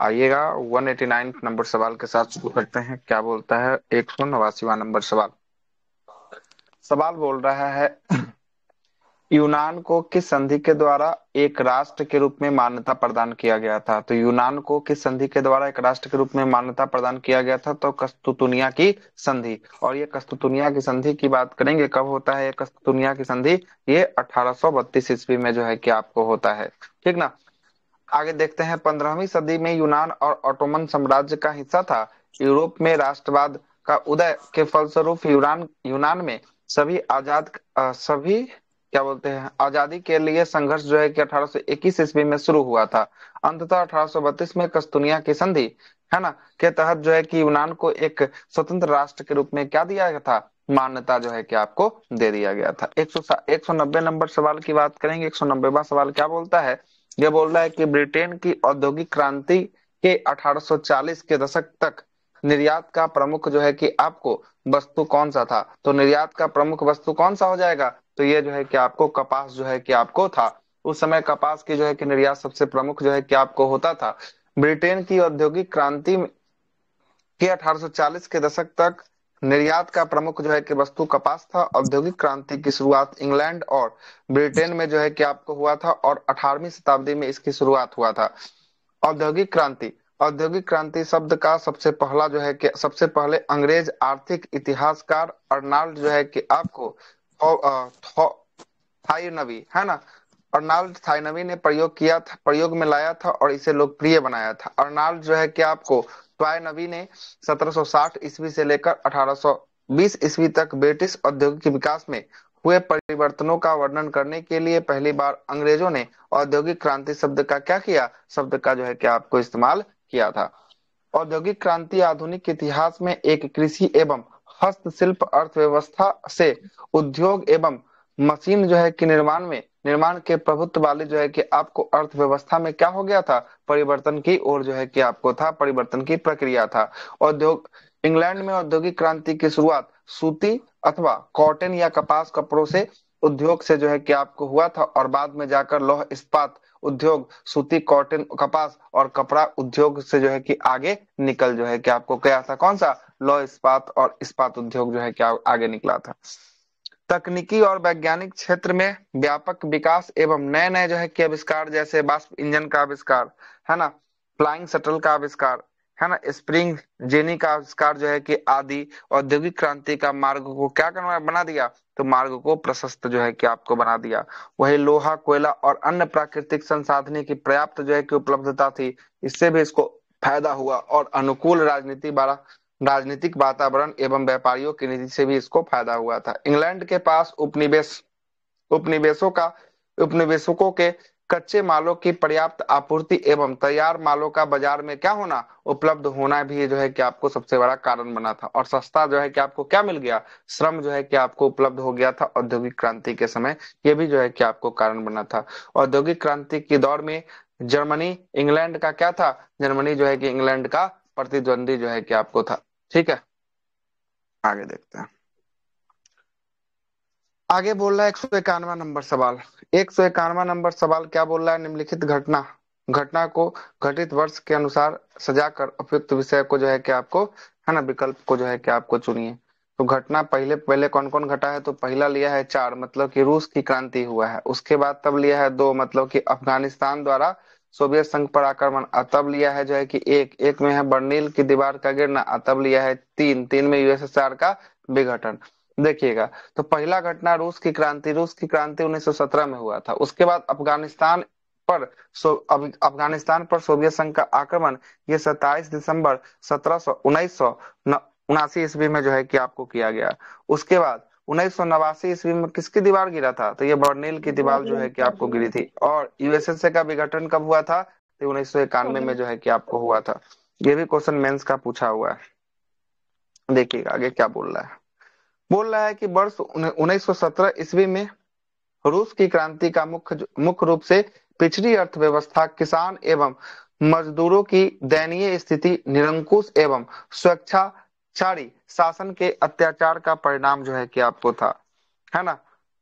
आइएगा 189 नंबर सवाल के साथ शुरू करते हैं। क्या बोलता है 189वां नंबर सवाल। सवाल बोल रहा है यूनान को किस संधि के द्वारा एक राष्ट्र के रूप में मान्यता प्रदान किया गया था। तो यूनान को किस संधि के द्वारा एक राष्ट्र के रूप में मान्यता प्रदान किया गया था। तो कस्तुतुनिया की संधि। और ये कस्तुतुनिया की संधि की बात करेंगे, कब होता है ये कस्तुतुनिया की संधि। ये 1832 ईस्वी में जो है कि आपको होता है। ठीक ना। आगे देखते हैं 15वीं सदी में यूनान और ऑटोमन साम्राज्य का हिस्सा था। यूरोप में राष्ट्रवाद का उदय के फलस्वरूप यूनान यूनान में सभी क्या बोलते हैं आजादी के लिए संघर्ष जो है कि 1821 ईस्वी में शुरू हुआ था। अंततः 1832 में कस्तूनिया की संधि है ना के तहत जो है कि यूनान को एक स्वतंत्र राष्ट्र के रूप में क्या दिया गया था, मान्यता जो है कि आपको दे दिया गया था। 190 नंबर सवाल की बात करेंगे। 190वां सवाल क्या बोलता है। यह बोल रहा है कि ब्रिटेन की औद्योगिक क्रांति के 1840 के दशक तक निर्यात का प्रमुख जो है कि आपको वस्तु कौन सा था। तो निर्यात का प्रमुख वस्तु कौन सा हो जाएगा। तो ये जो है कि आपको कपास जो है कि आपको था। उस समय कपास की जो है कि निर्यात सबसे प्रमुख जो है कि आपको होता था। ब्रिटेन की औद्योगिक क्रांति के 1840 के दशक तक निर्यात का प्रमुख जो है कि वस्तु कपास था। औद्योगिक क्रांति की शुरुआत इंग्लैंड और ब्रिटेन में जो है कि आपको हुआ था और 18वीं शताब्दी में इसकी शुरुआत हुआ था। औद्योगिक क्रांति। औद्योगिक क्रांति शब्द का सबसे पहला जो है कि सबसे पहले अंग्रेज आर्थिक इतिहासकार अर्नाल्ड जो है कि आपको थाइनवी है ना, अर्नाल्ड थाइनवी ने प्रयोग किया था, प्रयोग में लाया था और इसे लोकप्रिय बनाया था। अर्नाल्ड जो है कि आपको ट्वाइनवी ने 1760 ईस्वी से लेकर 1820 ईस्वी तक ब्रिटिश औद्योगिक विकास में हुए परिवर्तनों का वर्णन करने के लिए पहली बार अंग्रेजों ने औद्योगिक क्रांति शब्द का क्या किया, शब्द का जो है कि आपको इस्तेमाल किया था। औद्योगिक क्रांति आधुनिक इतिहास में एक कृषि एवं हस्तशिल्प अर्थव्यवस्था से उद्योग एवं मशीन जो है कि निर्माण के प्रभुत्व वाली जो है कि आपको अर्थव्यवस्था में क्या हो गया था, परिवर्तन की ओर जो है कि आपको था, परिवर्तन की प्रक्रिया था। उद्योग इंग्लैंड में औद्योगिक क्रांति की शुरुआत सूती अथवा कॉटन या कपास कपड़ों से उद्योग से जो है कि आपको हुआ था और बाद में जाकर लौह इस्पात उद्योग सूती कॉटन कपास और कपड़ा उद्योग से जो है कि आगे निकल जो है कि आपको क्या था, कौन सा, लौह इस्पात और इस्पात उद्योग जो है कि आगे निकला था। तकनीकी और वैज्ञानिक क्षेत्र में व्यापक विकास एवं नए नए जो है कि आविष्कार जैसे वाष्प इंजन का आविष्कार है ना, फ्लाइंग शटल का आविष्कार है ना, स्प्रिंग जेनी का आविष्कार जो है कि आदि औद्योगिक क्रांति का मार्ग को क्या करना बना दिया, तो मार्ग को प्रशस्त जो है कि आपको बना दिया। वही लोहा कोयला और अन्य प्राकृतिक संसाधनों की पर्याप्त जो है कि उपलब्धता थी, इससे भी इसको फायदा हुआ और अनुकूल राजनीतिक वातावरण एवं व्यापारियों की नीति से भी इसको फायदा हुआ था। इंग्लैंड के पास उपनिवेशों का उपनिवेशकों के कच्चे मालों की पर्याप्त आपूर्ति एवं तैयार मालों का बाजार में क्या होना, उपलब्ध होना भी जो है कि आपको सबसे बड़ा कारण बना था। और सस्ता जो है कि आपको क्या मिल गया, श्रम जो है कि आपको उपलब्ध हो गया था औद्योगिक क्रांति के समय। ये भी जो है कि आपको कारण बना था। औद्योगिक क्रांति के दौर में जर्मनी इंग्लैंड का क्या था, जर्मनी जो है कि इंग्लैंड का प्रतिद्वंदी जो है कि आपको था। ठीक है, आगे देखते हैं। आगे बोल रहा है 191 नंबर सवाल। 191 नंबर सवाल क्या बोल रहा है, निम्नलिखित घटना घटना को घटित वर्ष के अनुसार सजाकर उपयुक्त विषय को जो है कि आपको है ना, विकल्प को जो है कि आपको चुनिए। तो घटना पहले पहले कौन कौन घटा है, तो पहला लिया है 4 मतलब कि रूस की क्रांति हुआ है। उसके बाद तब लिया है 2 मतलब कि अफगानिस्तान द्वारा सोवियत संघ पर आक्रमण। तब लिया है जो है कि एक एक में है बर्लिन की दीवार का गिरना। तब लिया है 3 में यूएसएसआर का विघटन। देखिएगा, तो पहला घटना रूस की क्रांति 1917 में हुआ था। उसके बाद पर अफगानिस्तान पर सोवियत संघ का आक्रमण, ये 27 दिसंबर 1979 ईस्वी में जो है कि आपको किया गया। उसके बाद 1989 ईस्वी में किसकी दीवार गिरा था, तो ये बर्लिन की दीवार जो है कि आपको गिरी थी। और यूएसएसए का विघटन कब हुआ था, तो 1991 में जो है कि आपको हुआ था। ये भी क्वेश्चन मेंस का पूछा हुआ है। देखिएगा आगे क्या बोल रहा है। बोल रहा है कि वर्ष 1917 ईस्वी में रूस की क्रांति का मुख्य रूप से पिछड़ी अर्थव्यवस्था, किसान एवं मजदूरों की दयनीय स्थिति, निरंकुश एवं स्वेच्छाचारी शासन के अत्याचार का परिणाम जो है कि आपको था, है ना।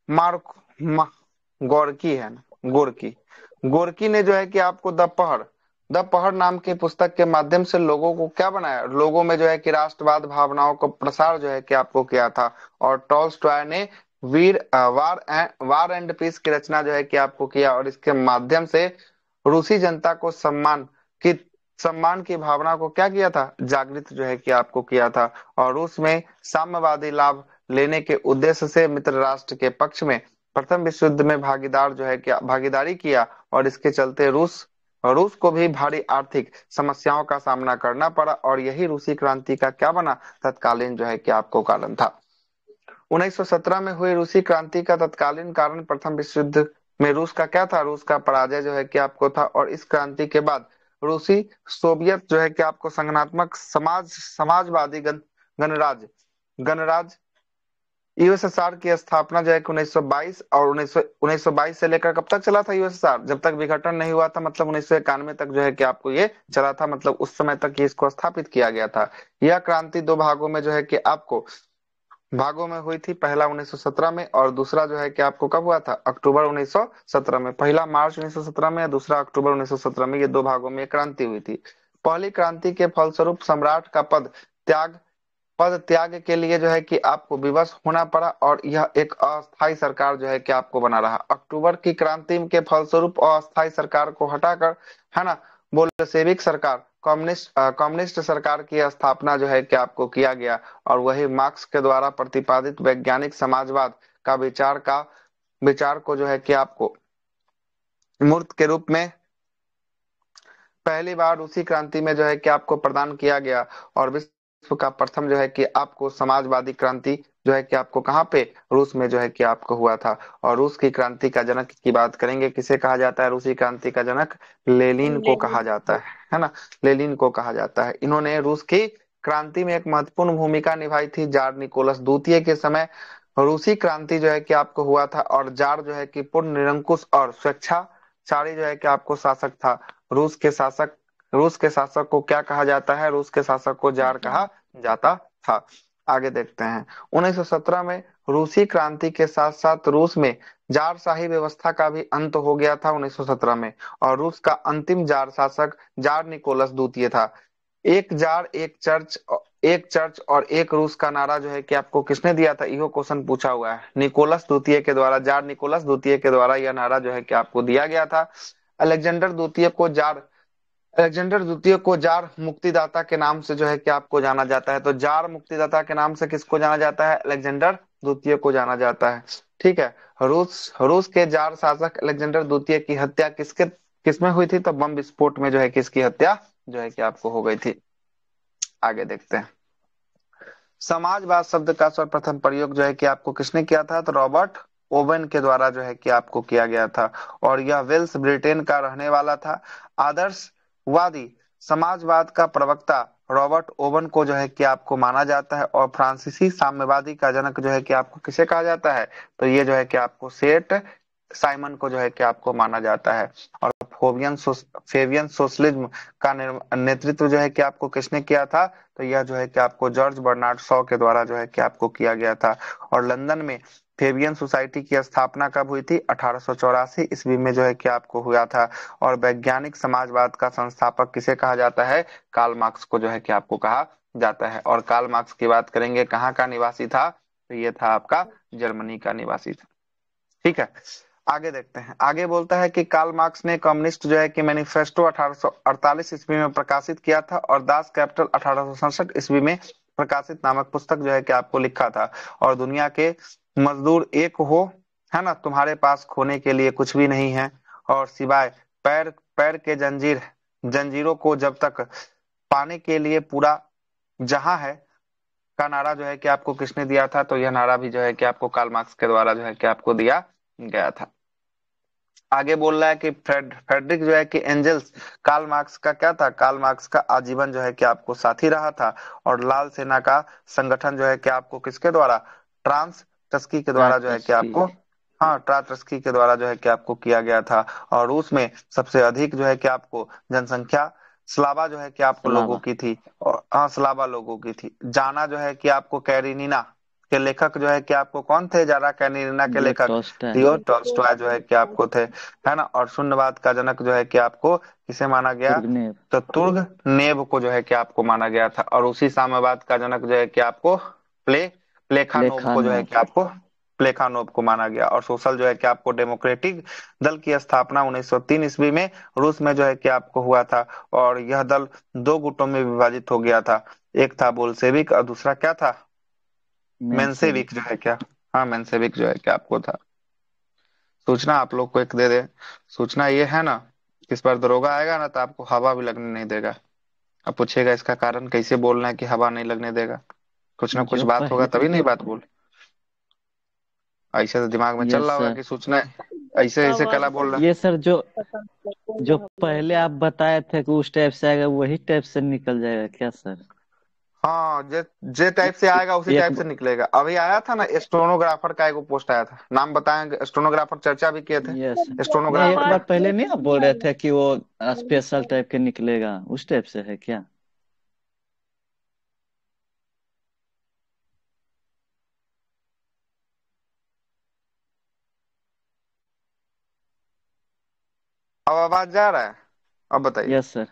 मार्क मा, गोरकी है ना, गोरकी गोरकी ने जो है कि आपको द पहर द पहर नाम की पुस्तक के माध्यम से लोगों को क्या बनाया, लोगों में जो है कि राष्ट्रवाद भावनाओं को प्रसार जो है कि आपको किया था। और टॉल्स्टॉय ने वार एंड पीस की रचना जो है कि आपको किया, और इसके माध्यम से रूसी जनता को की सम्मान की भावना को क्या किया था, जागृत जो है कि आपको किया था। और रूस में साम्यवादी लाभ लेने के उद्देश्य से मित्र राष्ट्र के पक्ष में प्रथम विश्व युद्ध में भागीदारी किया, और इसके चलते रूस रूस को भी भारी आर्थिक समस्याओं का सामना करना पड़ा, और यही रूसी क्रांति का क्या बना, तत्कालीन जो है कि आपको कारण था। 1917 में हुई रूसी क्रांति का तत्कालीन कारण प्रथम विश्व युद्ध में रूस का क्या था, रूस का पराजय जो है कि आपको था। और इस क्रांति के बाद रूसी सोवियत जो है कि आपको संगठनात्मक समाजवादी गणराज्य गणराज्य यूएसएसआर की स्थापना जो है कि 1922, और 1922 से लेकर कब तक चला था यूएसएसआर, जब तक विघटन नहीं हुआ था, मतलब 1991 तक जो है कि आपको ये चला था, मतलब उस समय तक ये इसको स्थापित किया गया था। यह क्रांति दो भागों में जो है कि आपको भागों में हुई थी, पहला 1917 में, और दूसरा जो है कि आपको कब हुआ था, अक्टूबर 1917 में। पहला मार्च 1917 में, दूसरा अक्टूबर 1917 में, ये दो भागों में क्रांति हुई थी। पहली क्रांति के फलस्वरूप सम्राट का पद त्याग के लिए जो है कि आपको विवश होना पड़ा, और यह एक अस्थायी सरकार जो है कि आपको बना रहा। अक्टूबर की क्रांति के फलस्वरूप अस्थायी सरकार को हटाकर, है ना, बोल्शेविक सरकार, कम्युनिस्ट सरकार की स्थापना जो है कि आपको किया गया। और वही मार्क्स के द्वारा प्रतिपादित वैज्ञानिक समाजवाद विचार को जो है कि आपको मूर्त के रूप में पहली बार रूसी क्रांति में जो है कि आपको प्रदान किया गया। और विश्व का प्रथम जो है कि आपको समाजवादी क्रांति जो है कि आपको कहाँ पे, रूस में जो है कि आपको हुआ था। और रूस की क्रांति का जनक की बात करेंगे, किसे कहा जाता है रूसी क्रांति का जनक, लेनिन को कहा लेनिन जाता को। है ना, लेनिन को कहा जाता है। इन्होंने रूस की क्रांति में एक महत्वपूर्ण भूमिका निभाई थी। जार निकोलस द्वितीय के समय रूसी क्रांति जो है कि आपको हुआ था, और जार जो है कि पूर्ण निरंकुश और स्वेच्छाचारी जो है कि आपको शासक था। रूस के शासक रूस के शासक को क्या कहा जाता है, रूस के शासक को जार कहा जाता था। आगे देखते हैं, 1917 में रूसी क्रांति के साथ साथ रूस में जारशाही व्यवस्था का भी अंत हो गया था 1917 में। और रूस का अंतिम जार शासक जार निकोलस द्वितीय था। एक जार एक चर्च और एक रूस का नारा जो है कि आपको किसने दिया था, इहो क्वेश्चन पूछा हुआ है। निकोलस द्वितीय के द्वारा, जार निकोलस द्वितीय के द्वारा यह नारा जो है कि आपको दिया गया था। अलेक्जेंडर द्वितीय को जार अलेक्जेंडर द्वितीय को जार मुक्तिदाता के नाम से जो है कि आपको जाना जाता है। तो जार मुक्तिदाता के नाम से किसको जाना जाता है, अलेक्जेंडर द्वितीय को जाना जाता है। ठीक है। रूस रूस के जार शासक अलेक्जेंडर द्वितीय की हत्या किसमें हुई थी, तो बम विस्फोट में जो है किसकी हत्या जो है कि आपको हो गई थी। आगे देखते हैं, समाजवाद शब्द का सर्वप्रथम प्रयोग जो है कि आपको किसने किया था, तो रॉबर्ट ओवेन के द्वारा जो है कि आपको किया गया था। और यह वेल्स ब्रिटेन का रहने वाला था। आदर्शवादी समाजवाद का प्रवक्ता रॉबर्ट ओवन को जो है कि आपको माना जाता है। और फ्रांसीसी साम्यवादी का जनक जो है कि आपको किसे कहा जाता है, तो ये जो है कि आपको सेठ साइमन को जो है कि आपको माना जाता है। और फेबियन सोशलिज्म का नेतृत्व जो है कि आपको किसने किया था, तो यह जो है कि आपको जॉर्ज बर्नार्ड शॉ के द्वारा जो है कि आपको किया गया था। और लंदन में फेबियन सोसाइटी की स्थापना कब हुई थी, 1884 ईस्वी में जो है कि आपको हुआ था। और वैज्ञानिक समाजवाद का संस्थापक किसे कहा जाता है, कार्ल मार्क्स को जो है कि आपको कहा जाता है। और कार्ल मार्क्स की बात करेंगे, कहाँ का निवासी था, तो ये था आपका जर्मनी का निवासी था। ठीक है। आगे देखते हैं, आगे बोलता है कि कार्ल मार्क्स ने कम्युनिस्ट जो है कि मैनिफेस्टो 1848 ईस्वी में प्रकाशित किया था, और दास कैपिटल 1867 ईस्वी में प्रकाशित नामक पुस्तक जो है कि आपको लिखा था। और दुनिया के मजदूर एक हो, है ना, तुम्हारे पास खोने के लिए कुछ भी नहीं है, और सिवाय पैर पैर के जंजीरों को जब तक पाने के लिए पूरा जहां है का नारा जो है कि आपको किसने दिया था, तो यह नारा भी जो है कि आपको कार्ल मार्क्स के द्वारा जो है कि आपको दिया गया था। आगे बोल रहा है कि फ्रेडरिक जो है कि एंजल्स कार्ल मार्क्स का क्या था, कार्ल मार्क्स का आजीवन जो है कि आपको साथी रहा था। और लाल सेना का संगठन जो है कि आपको किसके द्वारा, ट्रांस टस्की के द्वारा जो है कि ट्रात्सकी। आपको, हाँ, ट्रात्सकी के द्वारा जो है कि आपको किया गया था। और रूस में सबसे अधिक जो है कि आपको जनसंख्या स्लावा जो है कि आपको लोगों सलावा। की थी, और हाँ, स्लावा लोगों की थी। जाना जो है कि आपको कैरिनिना के लेखक जो है कि आपको कौन थे? जारा कैनिना के लियो लेखक टॉल्स्टॉय। लियो टॉल्स्टॉय जो है कि आपको थे, है ना। और शून्यवाद का जनक जो है कि आपको किसे माना गया? तुर्गनेव। तो तुर्गनेव को जो है कि आपको माना गया था। और उसी साम्यवाद का जनक जो है कि आपको प्लेखानोव को जो है प्लेखानोव। कि आपको प्लेखानोव को माना गया। और सोशल जो है कि आपको डेमोक्रेटिक दल की स्थापना 1903 ईस्वी में रूस में जो है कि आपको हुआ था। और यह दल दो गुटों में विभाजित हो गया था, एक था बोल्शेविक और दूसरा क्या था? मेंशेविक। मेंशेविक जो है क्या? हाँ, मेंशेविक जो है क्या आपको था। सूचना आप लोग को एक दे दे, सूचना ये है ना, इस बार दरोगा आएगा ना तो आपको हवा भी लगने नहीं देगा। अब पूछेगा इसका कारण, कैसे बोलना है कि हवा नहीं लगने देगा? कुछ ना कुछ जो बात होगा पहले। तभी नहीं बात बोल। ऐसे तो दिमाग में चल यस रहा होगा सर। कि सूचना ऐसे ऐसे कला बोल रहा है। ये सर जो पहले आप बताए थे कि उस टाइप से आएगा वही टाइप से निकल जाएगा क्या सर? हाँ, जे टाइप से आएगा उसी एक। टाइप से निकलेगा। अभी आया था ना स्टेनोग्राफर का एक पोस्ट आया था, नाम बताएंगे, स्टेनोग्राफर चर्चा भी किए यस। थे नहीं, एक स्टेनोग्राफर बार का। पहले नहीं आप बोल रहे थे कि वो स्पेशल टाइप के निकलेगा, उस टाइप से है क्या? अब आवाज जा रहा है? अब बताइए। Yes sir.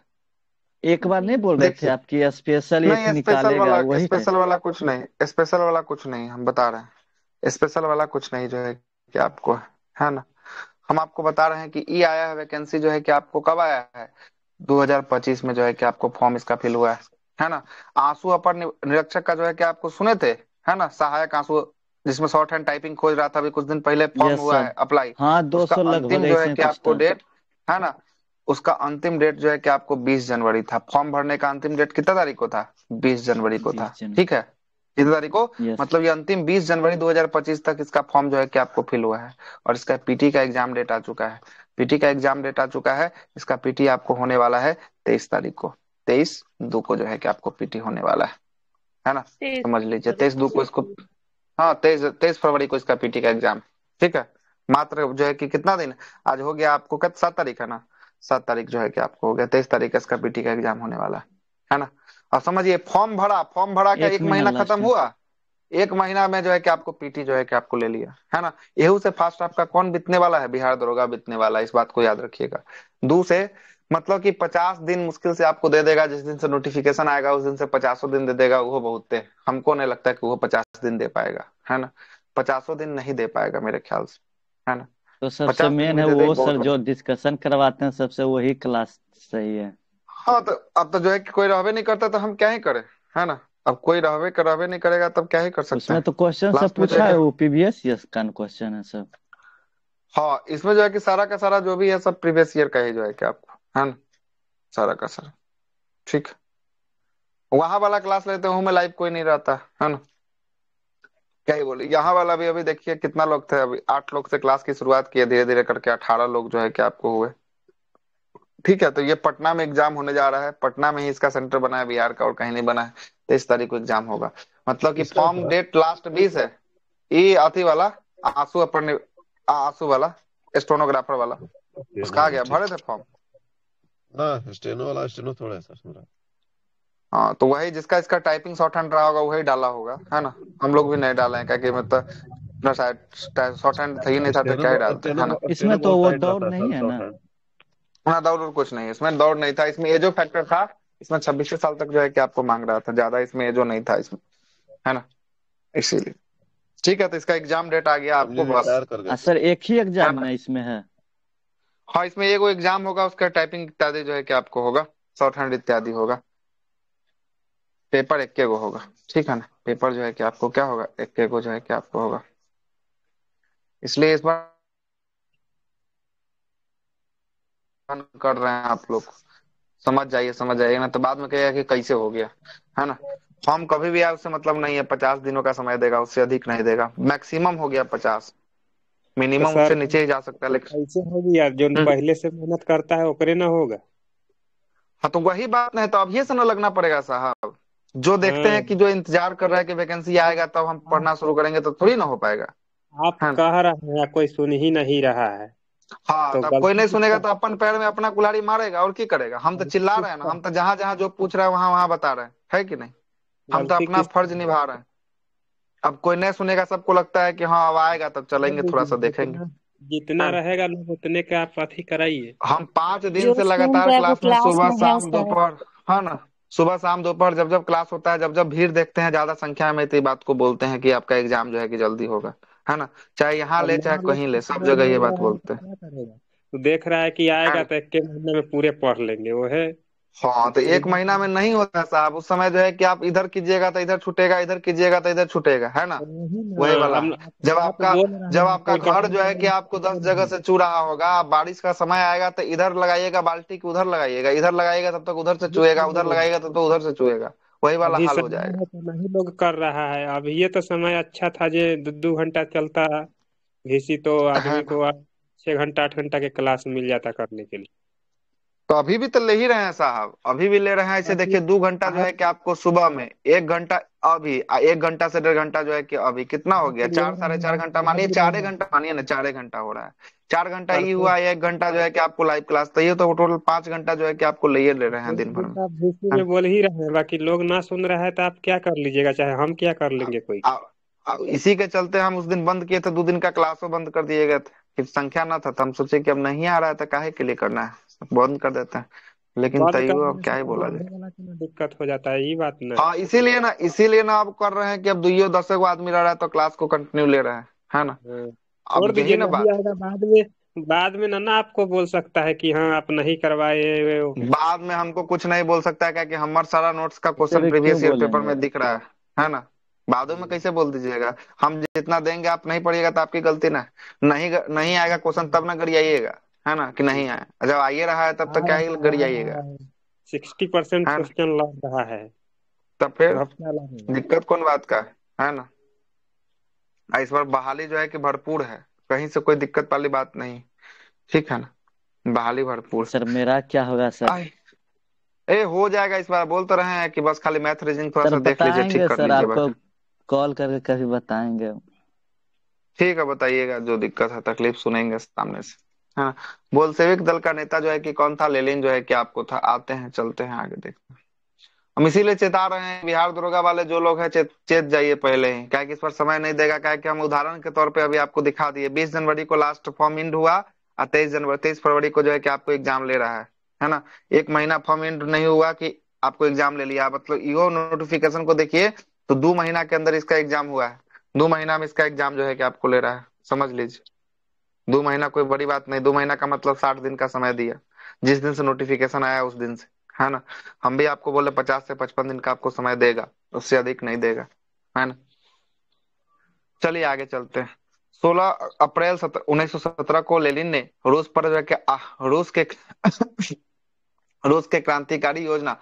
एक बार नहीं बोल रहे थे देखिए, आपकी स्पेशल एक नहीं निकालेगा वही टाइप? स्पेशल वाला कुछ नहीं, स्पेशल वाला कुछ नहीं, हम बता रहे हैं स्पेशल वाला कुछ नहीं जो है कि आपको, है ना। हम आपको बता रहे हैं कि ई आया है वैकेंसी जो है कि आपको कब आया है? 2025 में जो है कि आपको फॉर्म इसका फिल हुआ है ना। आंसू अपर निरीक्षक का जो है कि आपको सुने थे, है ना, सहायक आंसू, जिसमें शॉर्ट हैंड टाइपिंग खोज रहा था, अभी कुछ दिन पहले फॉर्म यस हुआ सर। है अप्लाई। हाँ, उसका 200 लगभग अंतिम जो ऐसे है ही कि कुछ आपको था। डेट, है ना, उसका अंतिम डेट जो है कि आपको 20 जनवरी था। फॉर्म भरने का अंतिम डेट कितना तारीख को था? 20 जनवरी को था। 20 जनवरी। ठीक है, कितनी तारीख को? यस। मतलब ये अंतिम 20 जनवरी 2025 तक इसका फॉर्म जो है कि आपको फिल हुआ है। और इसका पीटी का एग्जाम डेट आ चुका है। पीटी का एग्जाम डेट आ चुका है। इसका पीटी आपको होने वाला है 23 तारीख को। 23/2 को जो है कि आपको पीटी होने वाला है ना। समझ लीजिए 23/2 को इसको, हाँ 23 फरवरी को इसका पीटी का एग्जाम। ठीक है, मात्र जो है कि कितना दिन, आज हो गया आपको, कब 7 तारीख है ना, 7 तारीख जो है कि आपको हो गया, 23 तारीख का इसका पीटी का एग्जाम होने वाला है ना। अब समझिए, फॉर्म भरा का एक एक महीना महीना लास्ट खत्म में। हुआ, एक महीना में जो है कि आपको पीटी जो है कि आपको ले लिया, है ना। एहू से फास्ट आपका कौन बीतने वाला है? बिहार दरोगा बीतने वाला है, इस बात को याद रखिएगा। दू से मतलब कि 50 दिन मुश्किल से आपको दे देगा। जिस दिन से नोटिफिकेशन आएगा उस दिन से 50 दिन दे देगा, वो बहुत है। हमको नहीं लगता कि वो 50 दिन दे पाएगा, है ना। 50 दिन नहीं दे पाएगा मेरे ख्याल से, है ना। तो सबसे 50 दिन मेन भी है दे दे वो बहुत सर बड़ा। जो डिस्कशन करवाते हैं सबसे, वही क्लास सही है। हाँ तो अब तो जो है कि कोई रहबे नहीं करता तो हम क्या ही करें, है ना। अब कोई रहबे नहीं करेगा तब क्या ही कर सकते उसमें हैं। तो क्वेश्चन सब लास्ट में जो है पूछा कि, है, वो पीवीएस यस का क्वेश्चन है सब। हाँ इसमें जो है कि सारा का सारा जो भी है सब प्रीवियस ईयर का ही जो है कि आपको, है ना, सारा का सारा। ठीक, वहां वाला क्लास लेते हूँ मैं, लाइव कोई नहीं रहता, है ना। क्या ही बोले, यहाँ वाला भी अभी देखिए कितना लोग थे, अभी 8 लोग से क्लास की शुरुआत किए, धीरे धीरे करके 18 लोग जो है कि आपको हुए। ठीक है, तो ये पटना में एग्जाम होने जा रहा है, पटना में ही इसका सेंटर बना है, बिहार का और कहीं नहीं बना है। 23 तारीख को एग्जाम होगा। मतलब कि किसका फॉर्म था? डेट लास्ट 20 है। ये अथी वाला, आंसू अपर आंसू वाला, स्टोनोग्राफर वाला, स्टेनो उसका आ वाला, गया, भरे ठीक। The form. हाँ, स्टेनो वाला, स्टेनो थोड़ा सा मेरा। हाँ तो वही जिसका इसका टाइपिंग शॉर्ट हैंड रहा होगा वही डाला होगा, है ना। हम लोग भी नहीं डाले हैं, क्या कि मतलब अपना शायद शॉर्ट हैंड था ही नहीं था तो स्टेनो क्या ही डालते, है स्टेनो ना। इसमें स्टेनो तो बहुत वो टाइट दौड़ रहता है नहीं सर, है शॉर्ट ना? हैंड। हाँ दौड़ और कुछ नहीं, इसमें दौड़ नहीं था, इसमें एजो फैक्टर था। इसमें 26 साल तक जो है कि आपको मांग रहा था, ज्यादा इसमें एजो नहीं था इसमें, है ना, इसीलिए। ठीक है, तो इसका एग्जाम डेट आ गया अब ये आपको बस, रिटायर कर गए थे। सर एक ही है एग्जाम ना। में इसमें है? हाँ इसमें एगो एग्जाम होगा, उसका टाइपिंग इत्यादि जो है कि आपको होगा, शॉर्ट हैंड इत्यादि होगा। पेपर एक गो होगा, ठीक है ना। पेपर जो है कि आपको क्या होगा, एक गो जो है कि आपको होगा। इसलिए इस बार कर रहे हैं आप लोग, समझ जाइए ना तो बाद में कहेगा कि कैसे हो गया, है ना। फॉर्म कभी भी आए उससे मतलब नहीं है, 50 दिनों का समय देगा, उससे अधिक नहीं देगा। मैक्सिमम हो गया 50, तो मिनिमम उससे सर नीचे ही जा सकता है लेकिन। ऐसे होगी यार, जो हम्म। पहले से मेहनत करता है ओकरे ना होगा। हाँ तो वही बात नहीं तो अभी से ना लगना पड़ेगा साहब। जो देखते हैं हाँ, कि जो इंतजार कर रहा है कि वैकेंसी आएगा तब हम आप पढ़ना शुरू करेंगे तो थोड़ी ना हो पाएगा, आप है ना। कह रहे हैं कोई सुन ही नहीं रहा है, हाँ तो तो अब कोई गलती नहीं सुनेगा किसका? तो अपन पैर में अपना कुल्हाड़ी मारेगा और की करेगा। हम तो गलती चिल्ला रहे हैं ना, किसका? हम तो जहां जहां जो पूछ रहे हैं वहां वहां बता रहे हैं, है कि नहीं। हम तो गलती अपना किस? फर्ज निभा रहे हैं। अब कोई नहीं सुनेगा, सबको लगता है कि हाँ अब आएगा तब कर चलेंगे थोड़ा सा लीजिए, देखेंगे, जितना जितना है ना। रहेगा लोग उतने का आप अथी कराइए। हम 5 दिन जो से स्कूल लगातार है वो क्लास में, क्लास सुबह में है शाम सर। दोपहर, है ना, सुबह शाम दोपहर जब जब क्लास होता है, जब जब भीड़ देखते हैं ज्यादा संख्या में, तो ये बात को बोलते हैं कि आपका एग्जाम जो है कि जल्दी होगा, है ना। चाहे यहाँ अब ले चाहे मान लो कहीं ले, सब नहीं जगह ये मिल बात रहा है बोलते तो हैं, क्या करेगा? तो देख रहा है कि है आएगा ना। तो एक के महीने में पूरे पढ़ लेंगे, वो है हाँ तो एक सुविधा। महीना में नहीं होता है साहब, उस समय जो है कि आप इधर कीजिएगा तो इधर छूटेगा, इधर कीजिएगा तो इधर छूटेगा, है ना। वही ना। वही वाला अब है। जब आप आपका बोल रहे जब हैं आपका कोई घर कहता जो है कि है आपको 10 जगह नहीं। से चू रहा होगा, आप बारिश का समय आएगा तो इधर लगाइएगा बाल्टी की, उधर लगाइएगा, इधर लगाइएगा तब तक उधर से चुएगा, उधर लगाइएगा तब तक उधर से चुएगा, वही वाला अभी हाल हो समय जाएगा। है तो नहीं लोग कर रहा है। अब ये तो समय अच्छा था जो 2 2 घंटा चलता घीसी तो है आदमी ना। को 6 घंटा 8 घंटा के क्लास मिल जाता करने के लिए। तो अभी भी तो ले ही रहे हैं साहब, अभी भी ले रहे हैं। ऐसे आप देखिए 2 घंटा जो आप है कि आपको सुबह में, 1 घंटा अभी, 1 घंटा से 1.5 घंटा जो है कि अभी कितना हो आप गया, ले चार रहे साढ़े हैं, चार आप घंटा पढ़ मानिए, भी रहे हैं। 4 घंटा मानिए ना, 4 घंटा हो रहा है। 4 घंटा ही पढ़ते हुआ, 1 घंटा जो है कि आपको लाइव क्लास, तो ये तो टोटल 5 घंटा जो है कि आपको ले रहे हैं दिन भर में, आप भीसी है में बोल ही रहे हैं, बाकी लोग ना सुन रहा है तो आप क्या कर लीजिएगा, चाहे हम क्या कर ना। लेंगे कोई। इसी के चलते हम उस दिन बंद किए थे, 2 दिन का क्लासों बंद कर दिए गए थे कि संख्या ना था, तो हम सोचे कि अब नहीं आ रहा है तो काहे के लिए करना है, बंद कर देते हैं। लेकिन बंद कर तैयो अब देने से क्या ही तो बोला जाए। पढ़ने वाला की ना दिक्कत हो जाता है, ये बात ना। हाँ इसीलिए ना अब कर रहे हैं कि अब 2 10 गो आदमी रह रहा है तो क्लास को कंटिन्यू ले रहे हैं, है ना। हाँ। अब छोड़ यही दीजिए, ना नहीं बात आएगा बाद में। बाद में ना आपको बोल सकता है कि हाँ आप नहीं करवाए वो। है, बाद में हमको कुछ नहीं बोल सकता है, क्या कि हमारा सारा नोट्स का ऐसे क्वेश्चन भी क्यों प्रीवियस ईयर पेपर बोलेंगे। में दिख रहा है ना। बादों में कैसे बोल दीजिएगा, हम जितना देंगे आप नहीं पढ़िएगा तो आपकी गलती ना है। नहीं आएगा क्वेश्चन तब ना गरियाइएगा, है ना, कि नहीं आया, जब आइए रहा है तब आ तो क्या ही रहा गरियाइएगा, है 60% है ना। क्वेश्चन लग रहा है। तब तो फिर अब क्या लगेगा? दिक्कत कौन बात का है ना। इस बार बहाली जो है कि भरपूर है, कहीं से कोई दिक्कत वाली बात नहीं, ठीक है ना, बहाली भरपूर सर मेरा क्या होगा सर। है। ए हो जाएगा इस बार, बोल तो रहे हैं कि बस खाली मैथ रीजनिंग थोड़ा सर सा देख लीजिए, ठीक बताएंगे कर सर, लीजिए बस। आपको कॉल करके कभी बताएंगे। ठीक है बताइएगा, जो दिक्कत है तकलीफ सुनेंगे सामने से। हाँ, बोल्शेविक दल का नेता जो है कि कौन था, लेनिन जो है कि आपको था। आते हैं चलते हैं आगे देखते हैं। हम इसीलिए चेता रहे हैं, बिहार दरोगा वाले जो लोग हैं चेत जाइए पहले ही, क्या कि इस पर समय नहीं देगा, क्या कि हम उदाहरण के तौर पे अभी आपको दिखा दिए, 20 जनवरी को लास्ट फॉर्म इंड हुआ, और 23 फरवरी को जो है कि आपको एग्जाम ले रहा है ना। एक महीना फॉर्म इंड नहीं हुआ कि आपको एग्जाम ले लिया, मतलब ईओ नोटिफिकेशन को देखिए तो 2 महीना के अंदर इसका एग्जाम हुआ है, 2 महीना में इसका एग्जाम जो है कि आपको ले रहा है, समझ लीजिए। 2 महीना कोई बड़ी बात नहीं, 2 महीना का मतलब 60 दिन का समय दिया, जिस दिन से नोटिफिकेशन आया उस दिन से, है ना। हम भी आपको बोले 50 से 55 दिन का आपको समय देगा, उससे अधिक नहीं देगा, है ना। चलिए आगे चलते हैं। 16 अप्रैल 1917 को लेनिन ने रूस पर जो है कि रूस के क्रांतिकारी योजना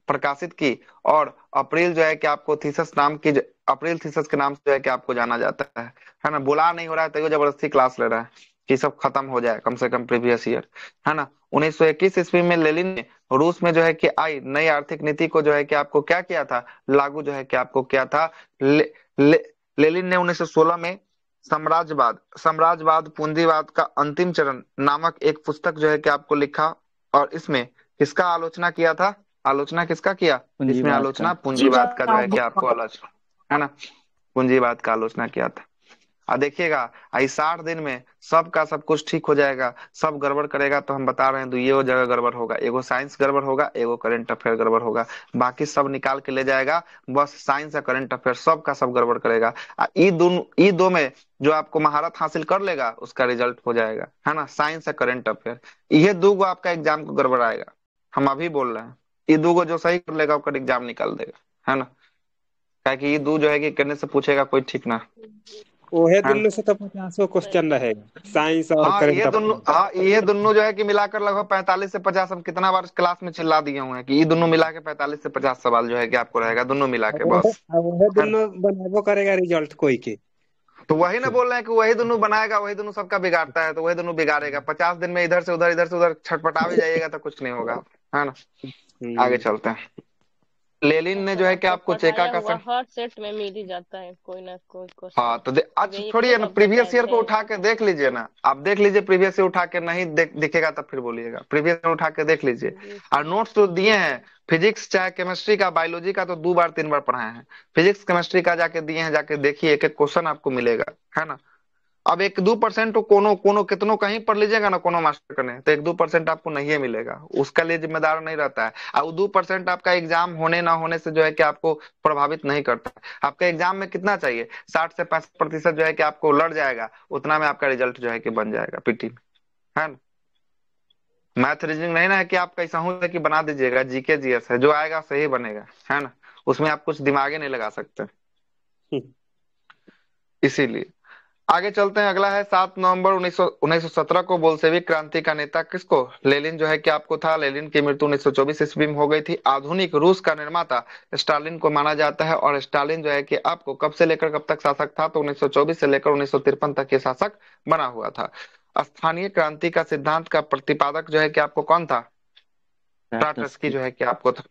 प्रकाशित की, और अप्रैल जो है कि आपको थीसिस नाम की अप्रैल थीसिस के नाम से जो है कि आपको जाना जाता है ना। बुला नहीं हो रहा है तो जबरदस्ती क्लास ले रहा है कि सब खत्म हो जाए कम से कम प्रीवियस ईयर, है ना। 1921 ईस्वी में लेनिन ने रूस में जो है कि आई नई आर्थिक नीति को जो है कि आपको क्या किया था, लागू जो है कि आपको किया था। ले, ले, लेनिन ने 1916 में साम्राज्यवाद पूंजीवाद का अंतिम चरण नामक एक पुस्तक जो है कि आपको लिखा, और इसमें किसका आलोचना किया था, आलोचना किसका किया, इसमें पूंजीवाद का। आलोचना पूंजीवाद का जो है कि आपको आलोचना, है ना, पूंजीवाद का आलोचना किया था। और देखिएगा इस 60 दिन में सबका सब कुछ ठीक हो जाएगा, सब गड़बड़ करेगा तो हम बता रहे हैं, ये वो जगह गड़बड़ होगा, एगो साइंस गड़बड़ होगा, एगो करंट अफेयर गड़बड़ होगा, बाकी सब निकाल के ले जाएगा, बस साइंस और करंट अफेयर सब का सब गड़बड़ करेगा। ई दो में जो आपको महारत हासिल कर लेगा उसका रिजल्ट हो जाएगा, है ना, साइंस और करंट अफेयर, ये दो गो आपका एग्जाम को गड़बड़ आएगा। हम अभी बोल रहे हैं, ये दो गो जो सही कर लेगा उसका एग्जाम निकाल देगा, है ना। क्या कि ये दो जो है कि करने से पूछेगा कोई ठीक ना, ओहे है दिन ना। में से तो 50 क्वेश्चन रहेगा, साइंस और हाँ करंट अफेयर। ये दोनों जो है कि मिलाकर लगभग 45 से 50, हम कितना बार क्लास में चिल्ला दिए हुए हैं कि ये दोनों मिला के 45 से 50 सवाल जो है कि आपको रहेगा, दोनों मिला के बस, अब ओहे है दिन ना। में बनाबो करेगा रिजल्ट कोई के। तो वही ना बोल रहे हैं कि वही दोनों बनाएगा, वही दोनों सबका बिगाड़ता है, तो वही दोनों बिगाड़ेगा। 50 दिन में इधर से उधर छटपटा भी जाइएगा तो कुछ नहीं होगा, है ना। आगे हम्म। चलते हैं। लेनिन तो ने सर जो है कि आपका आपको चेका पढ़ाया का हुआ हर सेट में मिल ही जाता है कोई ना कोई हाँ क्वेश्चन। तो अब अच्छा यही छोड़िए ना, सब प्रीवियस बताए ईयर को थे। उठा के देख लीजिए ना, आप देख लीजिए प्रीवियस ईयर उठा के, नहीं दिखेगा तब फिर बोलिएगा, प्रीवियस ईयर उठा के देख लीजिए। जी और सर। नोट्स तो दिए हैं फिजिक्स चाहे केमिस्ट्री का, बायोलॉजी का तो 2 बार 3 बार पढ़ाए हैं। फिजिक्स केमिस्ट्री का जाके दिए हैं, जाके देखिए, एक एक क्वेश्चन आपको मिलेगा, है ना। अब 1-2% तो कोनो कोनो कितनों कहीं पढ़ लीजिएगा ना, कोनो मास्टर करने, तो 1-2% आपको नहीं मिलेगा, उसका लिए जिम्मेदार नहीं रहता है। और 2% आपका एग्जाम होने ना होने से जो है कि आपको प्रभावित नहीं करता है। आपका एग्जाम में कितना चाहिए, 60 से 65% जो है कि आपको लड़ जाएगा, उतना में आपका रिजल्ट जो है कि बन जाएगा पीटी में, है ना। मैथ रीजनिंग नहीं ना है कि आप कैसा हूं कि बना दीजिएगा, जीके जीएस है, जो आएगा सही बनेगा, है ना। उसमें आप कुछ दिमागे नहीं लगा सकते, इसीलिए। आगे चलते हैं, अगला है 7 नवंबर 1917 को बोल्शेविक क्रांति का नेता किसको, लेनिन जो है कि आपको था। लेनिन की मृत्यु 1924 ईस्वी में हो गई थी। आधुनिक रूस का निर्माता स्टालिन को माना जाता है, और स्टालिन जो है कि आपको कब से लेकर कब तक शासक था, तो 1924 से लेकर 1953 तक के शासक बना हुआ था। स्थानीय क्रांति का सिद्धांत का प्रतिपादक जो है कि आपको कौन था, ट्राटस्की ट्राटस्की। जो है कि आपको था,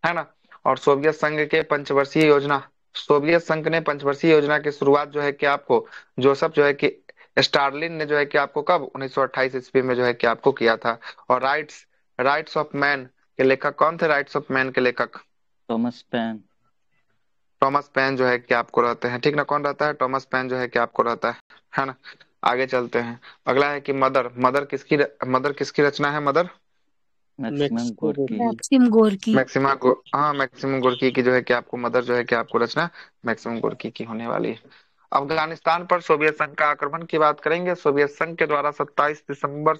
है ना। और सोवियत संघ के पंचवर्षीय योजना, सोवियत संघ ने पंचवर्षीय योजना की शुरुआत जो है कि आपको जोसेफ जो है कि स्टालिन ने जो है कि आपको कब 1928 ईस्वी में जो है कि आपको किया था। और राइट्स राइट्स ऑफ मैन के लेखक कौन थे, राइट्स ऑफ मैन के लेखक थॉमस पेन। थॉमस पेन जो है कि आपको रहते हैं, ठीक ना। कौन रहता है, थॉमस पेन जो है कि आपको रहता है ना। आगे चलते हैं, अगला है कि मदर, मदर किसकी रचना है, Mother maximum Mexico Gorky. Maxim Gorky. हाँ, मैक्सिमम गोर्की की जो है कि आपको मदर जो है कि आपको रचना मैक्सिमम गोर्की की होने वाली है। अफगानिस्तान पर सोवियत संघ का आक्रमण की बात करेंगे। सोवियत संघ के द्वारा 27 दिसंबर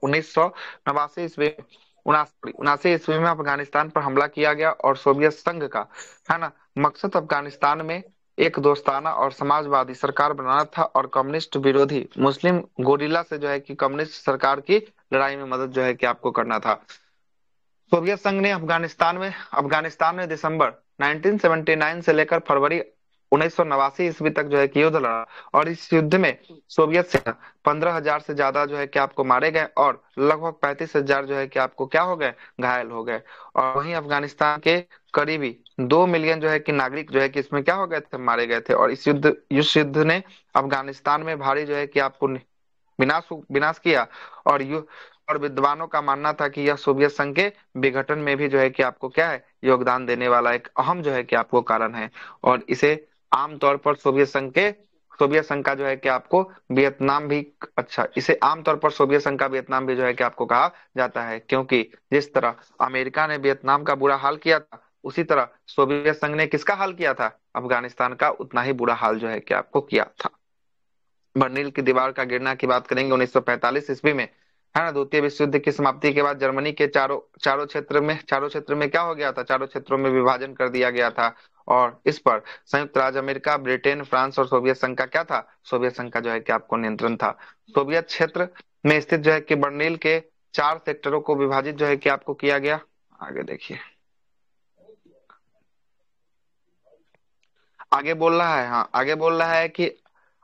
1989 ईस्वी 79 ईस्वी में अफगानिस्तान पर हमला किया गया, और सोवियत संघ का, है ना, मकसद अफगानिस्तान में एक दोस्ताना और समाजवादी सरकार बनाना था, और कम्युनिस्ट विरोधी मुस्लिम गोरिल्ला से जो है कि कम्युनिस्ट सरकार की लड़ाई में मदद जो है कि आपको करना था। सोवियत संघ ने अफगानिस्तान में दिसंबर 1979 से लेकर फरवरी 1989 ईस्वी तक जो है कि युद्ध लड़ा, और इस युद्ध में सोवियत सेना 15,000 से ज्यादा जो है कि आपको मारे गए, और लगभग 35,000 जो है कि आपको क्या हो गए, घायल हो गए। और वहीं अफगानिस्तान के करीबी 2 मिलियन जो है कि नागरिक जो है कि इसमें क्या हो गए थे, मारे गए थे। और इस युद्ध ने अफगानिस्तान में भारी जो है कि आपको विनाश विनाश किया। और और विद्वानों का मानना था कि यह सोवियत संघ के विघटन में भी जो है कि आपको क्या है, योगदान देने वाला एक अहम जो है कि आपको कारण है। और इसे आमतौर पर सोवियत संघ का जो है कि आपको वियतनाम भी, अच्छा, इसे आमतौर पर सोवियत संघ का वियतनाम भी जो है कि आपको कहा जाता है, क्योंकि जिस तरह अमेरिका ने वियतनाम का बुरा हाल किया था, उसी तरह सोवियत संघ ने किसका हाल किया था, अफगानिस्तान का उतना ही बुरा हाल जो है कि आपको किया था। बर्लिन की दीवार का गिरना की बात करेंगे 1945 ईस्वी में, है ना। द्वितीय विश्व युद्ध की समाप्ति के बाद जर्मनी के चारों क्षेत्र में क्या हो गया था, चारों क्षेत्रों में विभाजन कर दिया गया था। और इस पर संयुक्त राज्य अमेरिका, ब्रिटेन, फ्रांस और सोवियत संघ का क्या था, सोवियत संघ का जो है कि आपको नियंत्रण था। सोवियत क्षेत्र में स्थित जो है कि बर्लिन के 4 सेक्टरों को विभाजित जो है कि आपको किया गया। आगे देखिए, आगे बोल रहा है, हाँ आगे बोल रहा है कि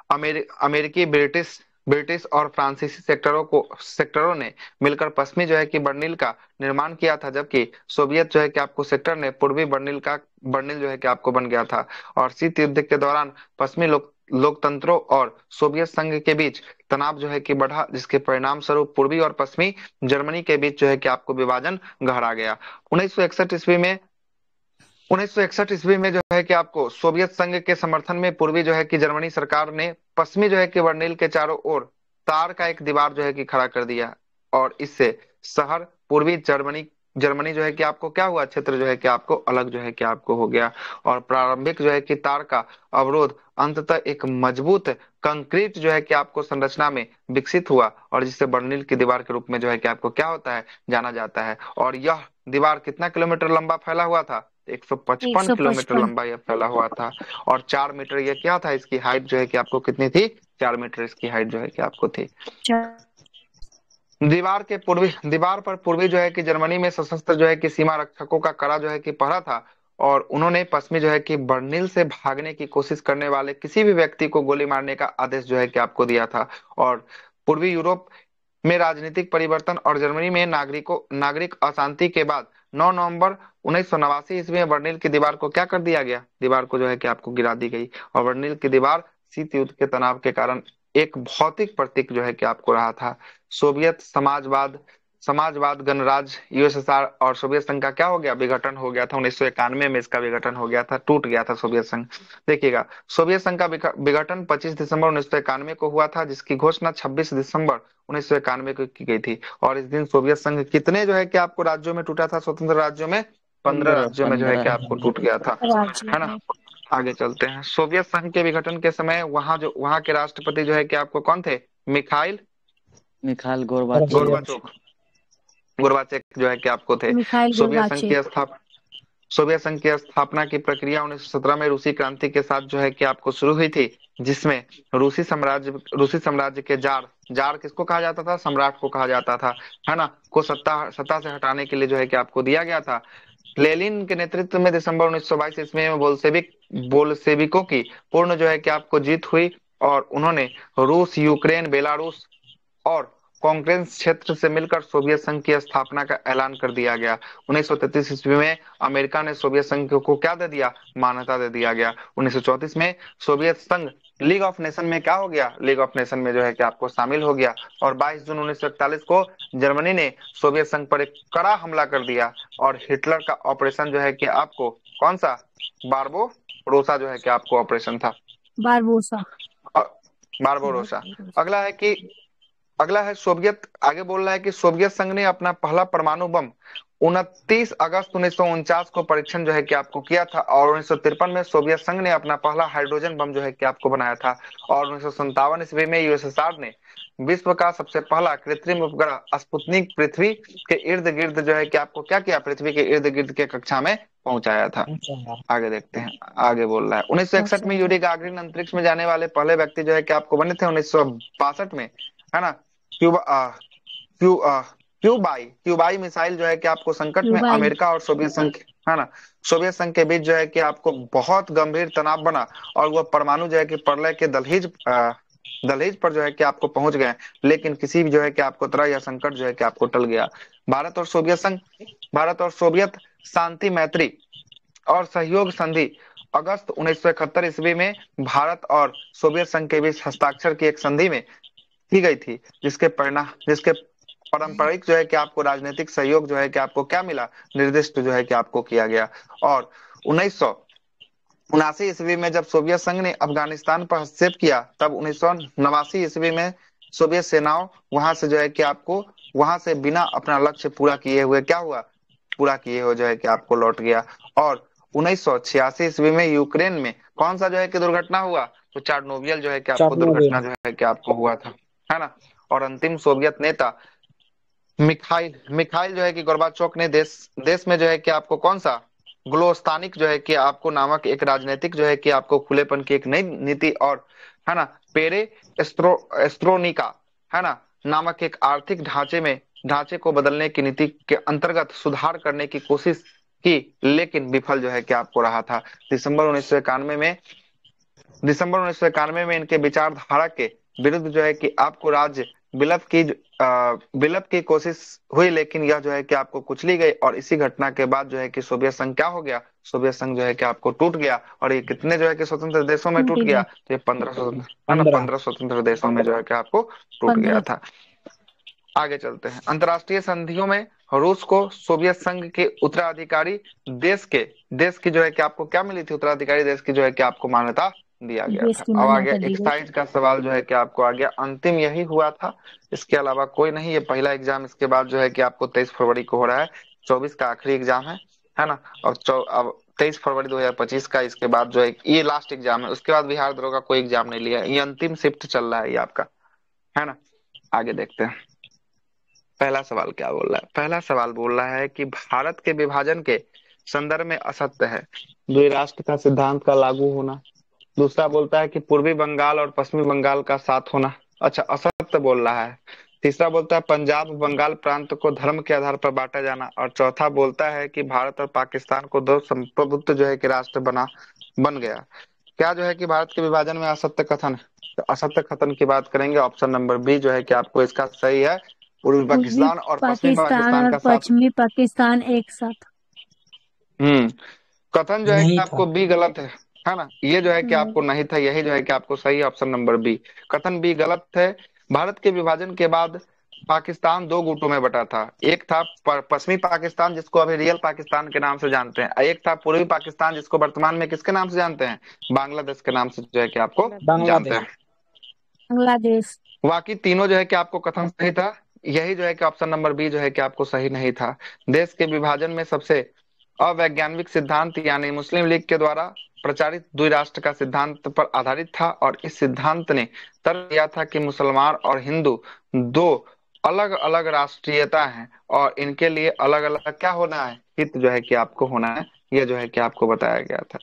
अमेरिकी, ब्रिटिश ब्रिटिश और फ्रांसीसी सेक्टरों ने मिलकर पश्चिमी जो है कि बर्लिन का निर्माण किया था, जबकि सोवियत जो है कि आपको सेक्टर ने पूर्वी बर्लिन जो है कि आपको बन गया था। और शीत युद्ध के दौरान पश्चिमी लोकतंत्रों और सोवियत संघ के बीच तनाव जो है कि बढ़ा, जिसके परिणाम स्वरूप पूर्वी और पश्चिमी जर्मनी के बीच जो है कि आपको विभाजन गहरा गया। 1961 ईस्वी में 1961 ईस्वी में जो है कि आपको सोवियत संघ के समर्थन में पूर्वी जो है कि जर्मनी सरकार ने पश्चिमी जो है कि बर्लिन के चारों ओर तार का एक दीवार जो है कि खड़ा कर दिया, और इससे शहर पूर्वी जर्मनी जर्मनी जो है कि आपको क्या हुआ, क्षेत्र जो है कि आपको अलग जो है कि आपको हो गया। और प्रारंभिक जो है कि तार का अवरोध अंततः एक मजबूत कंक्रीट जो है कि आपको संरचना में विकसित हुआ, और जिसे बर्लिन की दीवार के रूप में जो है कि आपको क्या होता है, जाना जाता है। और यह दीवार कितना किलोमीटर लंबा फैला हुआ था, 155 किलोमीटर 155। लंबा यह फैला हुआ था। और 4 मीटर ये क्या था, इसकी हाइट जो है कि आपको कितनी थी, 4 मीटर इसकी हाइट जो है कि आपको थी। दीवार पर पूर्वी जो है कि जर्मनी में सशस्त्र जो है कि सीमा रक्षकों का कड़ा जो है कि पहरा था, और उन्होंने पश्चिमी जो है कि बर्लिन से भागने की कोशिश करने वाले किसी भी व्यक्ति को गोली मारने का आदेश जो है कि आपको दिया था। और पूर्वी यूरोप में राजनीतिक परिवर्तन और जर्मनी में नागरिक अशांति के बाद 9 नवंबर 1989 ईस्वी में बर्लिन की दीवार को क्या कर दिया गया, दीवार को जो है कि आपको गिरा दी गई। और बर्लिन की दीवार शीत युद्ध के तनाव के कारण एक भौतिक प्रतीक जो है कि आपको रहा था। सोवियत समाजवाद समाजवाद गणराज्य यूएसएसआर और सोवियत संघ का क्या हो गया, विघटन हो गया था। 1991 में इसका विघटन हो गया था, टूट गया था सोवियत संघ। देखिएगा, सोवियत संघ का विघटन 25 दिसंबर 1991 को हुआ था, जिसकी घोषणा 26 दिसंबर 1991 को की गई थी। और इस दिन सोवियत संघ कितने जो है कि आपको राज्यों में टूटा था, स्वतंत्र राज्यों में 15 राज्यों में जो है कि 15 आपको टूट गया था, है ना। आगे चलते हैं। सोवियत संघ के विघटन के समय वहां के राष्ट्रपति जो है कि आपको कौन थे, Mikhail Mikhail Gorbachev. Gorbachev Gorbachev जो है कि आपको थे। मिखाइल सोवियत संघ गोर्बाचेव। की स्थापना सोवियत संघ की स्थापना की प्रक्रिया 1917 में रूसी क्रांति के साथ जो है कि आपको शुरू हुई थी, जिसमें रूसी साम्राज्य के जार जार किसको कहा जाता था, सम्राट को कहा जाता था, है ना, को सत्ता सत्ता से हटाने के लिए जो है कि आपको दिया गया था। लेनिन के नेतृत्व में दिसंबर 1922 ईस्वी में बोल्शेविकों की पूर्ण जो है कि आपको जीत हुई और उन्होंने रूस, यूक्रेन, बेलारूस और कॉन्ग्रेस क्षेत्र से मिलकर सोवियत संघ की स्थापना का ऐलान कर दिया गया। 1933 ईस्वी में अमेरिका ने सोवियत संघ को क्या दे दिया, मान्यता दे दिया गया। 1934 में सोवियत संघ लीग ऑफ नेशन में क्या हो गया, लीग ऑफ नेशन में जो है कि आपको शामिल हो गया। और 22 जून 1941 को जर्मनी ने सोवियत संघ पर एक कड़ा हमला कर दिया और हिटलर का ऑपरेशन जो है कि आपको कौन सा, बारबोरोसा जो है कि आपको ऑपरेशन था, बारबोसा। बारबोरोसा। अगला है सोवियत, आगे बोल रहा है कि सोवियत संघ ने अपना पहला परमाणु बम 29 अगस्त 1949 को परीक्षण जो है कि आपको किया था। और 1953 में सोवियत संघ ने अपना पहला हाइड्रोजन बम जो है कि आपको बनाया था। और 1957 ईस्वी में यूएसएसआर ने विश्व का सबसे पहला कृत्रिम उपग्रह स्पुतनिक पृथ्वी के इर्द गिर्द जो है कि आपको क्या किया, पृथ्वी के इर्द गिर्द के कक्षा में पहुंचाया था। आगे देखते हैं, आगे बोल रहा है 1961 में यूरी गागरिन अंतरिक्ष में जाने वाले पहले व्यक्ति जो है कि आपको बने थे 1962 में, है ना। क्यूबाई मिसाइल जो है कि आपको संकट में क्यूबाई। अमेरिका और सोवियत संघ, है ना, सोवियत संघ के बीच जो है कि आपको बहुत गंभीर तनाव बना और वह परमाणु जो है कि प्रलय के दलहीज पर जो है कि आपको पहुंच गए। लेकिन किसी भी जो है कि आपको तरह या संकट जो है कि आपको टल गया। भारत और सोवियत शांति, मैत्री और सहयोग संधि अगस्त 1971 ईस्वी में भारत और सोवियत संघ के बीच हस्ताक्षर की एक संधि में की गई थी, जिसके पारंपरिक जो है कि आपको राजनीतिक सहयोग जो है कि आपको क्या मिला, निर्दिष्ट जो है कि आपको किया गया। और 1979 ईस्वी में जब सोवियत संघ ने अफगानिस्तान पर हस्तक्षेप किया, तब 1989 ईस्वी में सोवियत सेनाओं वहां से जो है कि आपको वहां से बिना अपना लक्ष्य पूरा किए हुए क्या हुआ, पूरा किए हुए जो है कि आपको लौट गया। और 1986 ईस्वी में यूक्रेन में कौन सा जो है कि दुर्घटना हुआ, तो चार्नोबिल जो है कि आपको दुर्घटना जो है कि आपको हुआ था, है ना। और अंतिम सोवियत नेता मिखाइल जो है कि गोर्बाचोव ने देश में जो है कि आपको कौन सा, ग्लोस्तानिक जो है कि आपको नामक एक राजनीतिक जो है कि आपको खुलेपन की एक नई नीति और, है ना, पेरे एस्ट्रोनिका, है ना, नामक एक आर्थिक ढांचे को बदलने की नीति के अंतर्गत सुधार करने की कोशिश की, लेकिन विफल जो है कि आपको रहा था। दिसंबर 1991 में इनके विचारधारा के विरुद्ध जो है कि आपको राज्य विलप की कोशिश हुई, लेकिन यह जो है कि आपको कुचली गई। और इसी घटना के बाद जो है कि सोवियत संघ क्या हो गया, सोवियत संघ जो है कि आपको टूट गया। और ये कितने जो है कि स्वतंत्र देशों में टूट गया, तो ये 15 स्वतंत्र देशों में जो है कि आपको टूट गया था। आगे चलते हैं। अंतरराष्ट्रीय संधियों में रूस को सोवियत संघ के उत्तराधिकारी देश की जो है कि आपको क्या मिली थी, उत्तराधिकारी देश की जो है कि आपको मान्यता दिया गया था। अब आगे एक्साइज का सवाल जो है कि आपको आ गया, अंतिम यही हुआ था, इसके अलावा कोई नहीं। ये पहला एग्जाम, इसके बाद जो है कि आपको 23 फरवरी को हो रहा है, 24 का आखिरी एग्जाम है ना। और अब 23 फरवरी 2025 का इसके बाद जो है ये लास्ट एग्जाम है। उसके बाद बिहार दरोगा कोई एग्जाम नहीं लिया, ये अंतिम शिफ्ट चल रहा है ये आपका, है ना। आगे देखते हैं पहला सवाल क्या बोल रहा है। पहला सवाल बोल रहा है कि भारत के विभाजन के संदर्भ में असत्य है द्विराष्ट्र का सिद्धांत का लागू होना। दूसरा बोलता है कि पूर्वी बंगाल और पश्चिमी बंगाल का साथ होना, अच्छा, असत्य बोल रहा है। तीसरा बोलता है पंजाब बंगाल प्रांत को धर्म के आधार पर बांटा जाना। और चौथा बोलता है कि भारत और पाकिस्तान को दो संप्रभुत्व जो है कि राष्ट्र बन गया। क्या जो है कि भारत के विभाजन में असत्य कथन है, तो असत्य कथन की बात करेंगे, ऑप्शन नंबर बी जो है कि आपको इसका सही है। पूर्वी पाकिस्तान और पश्चिमी पाकिस्तान का साथ, पश्चिमी पाकिस्तान एक साथ। कथन जो है कि आपको बी गलत है ना। ये जो है कि आपको नहीं था, यही जो है कि आपको सही, ऑप्शन नंबर बी। कथन बी गलत है। भारत के विभाजन के बाद पाकिस्तान दो गुटों में बटा था। एक था पश्चिमी पाकिस्तान, जिसको अभी रियल पाकिस्तान के नाम से जानते हैं, और एक था पूर्वी पाकिस्तान, जिसको वर्तमान में किसके नाम से जानते हैं, बांग्लादेश के नाम से जो है कि आपको जानते बांग्लादेश। हैं। बांग्लादेश। बाकी तीनों जो है कि आपको कथन सही था। यही जो है कि ऑप्शन नंबर बी जो है कि आपको सही नहीं था। देश के विभाजन में सबसे अवैज्ञानिक सिद्धांत यानी मुस्लिम लीग के द्वारा प्रचारित द्विराष्ट्र का सिद्धांत पर आधारित था, और इस सिद्धांत ने तर्क दिया था कि मुसलमान और हिंदू दो अलग अलग राष्ट्रीयता हैं, और इनके लिए अलग अलग क्या होना है, हित जो है कि आपको होना है। ये जो है कि आपको बताया गया था।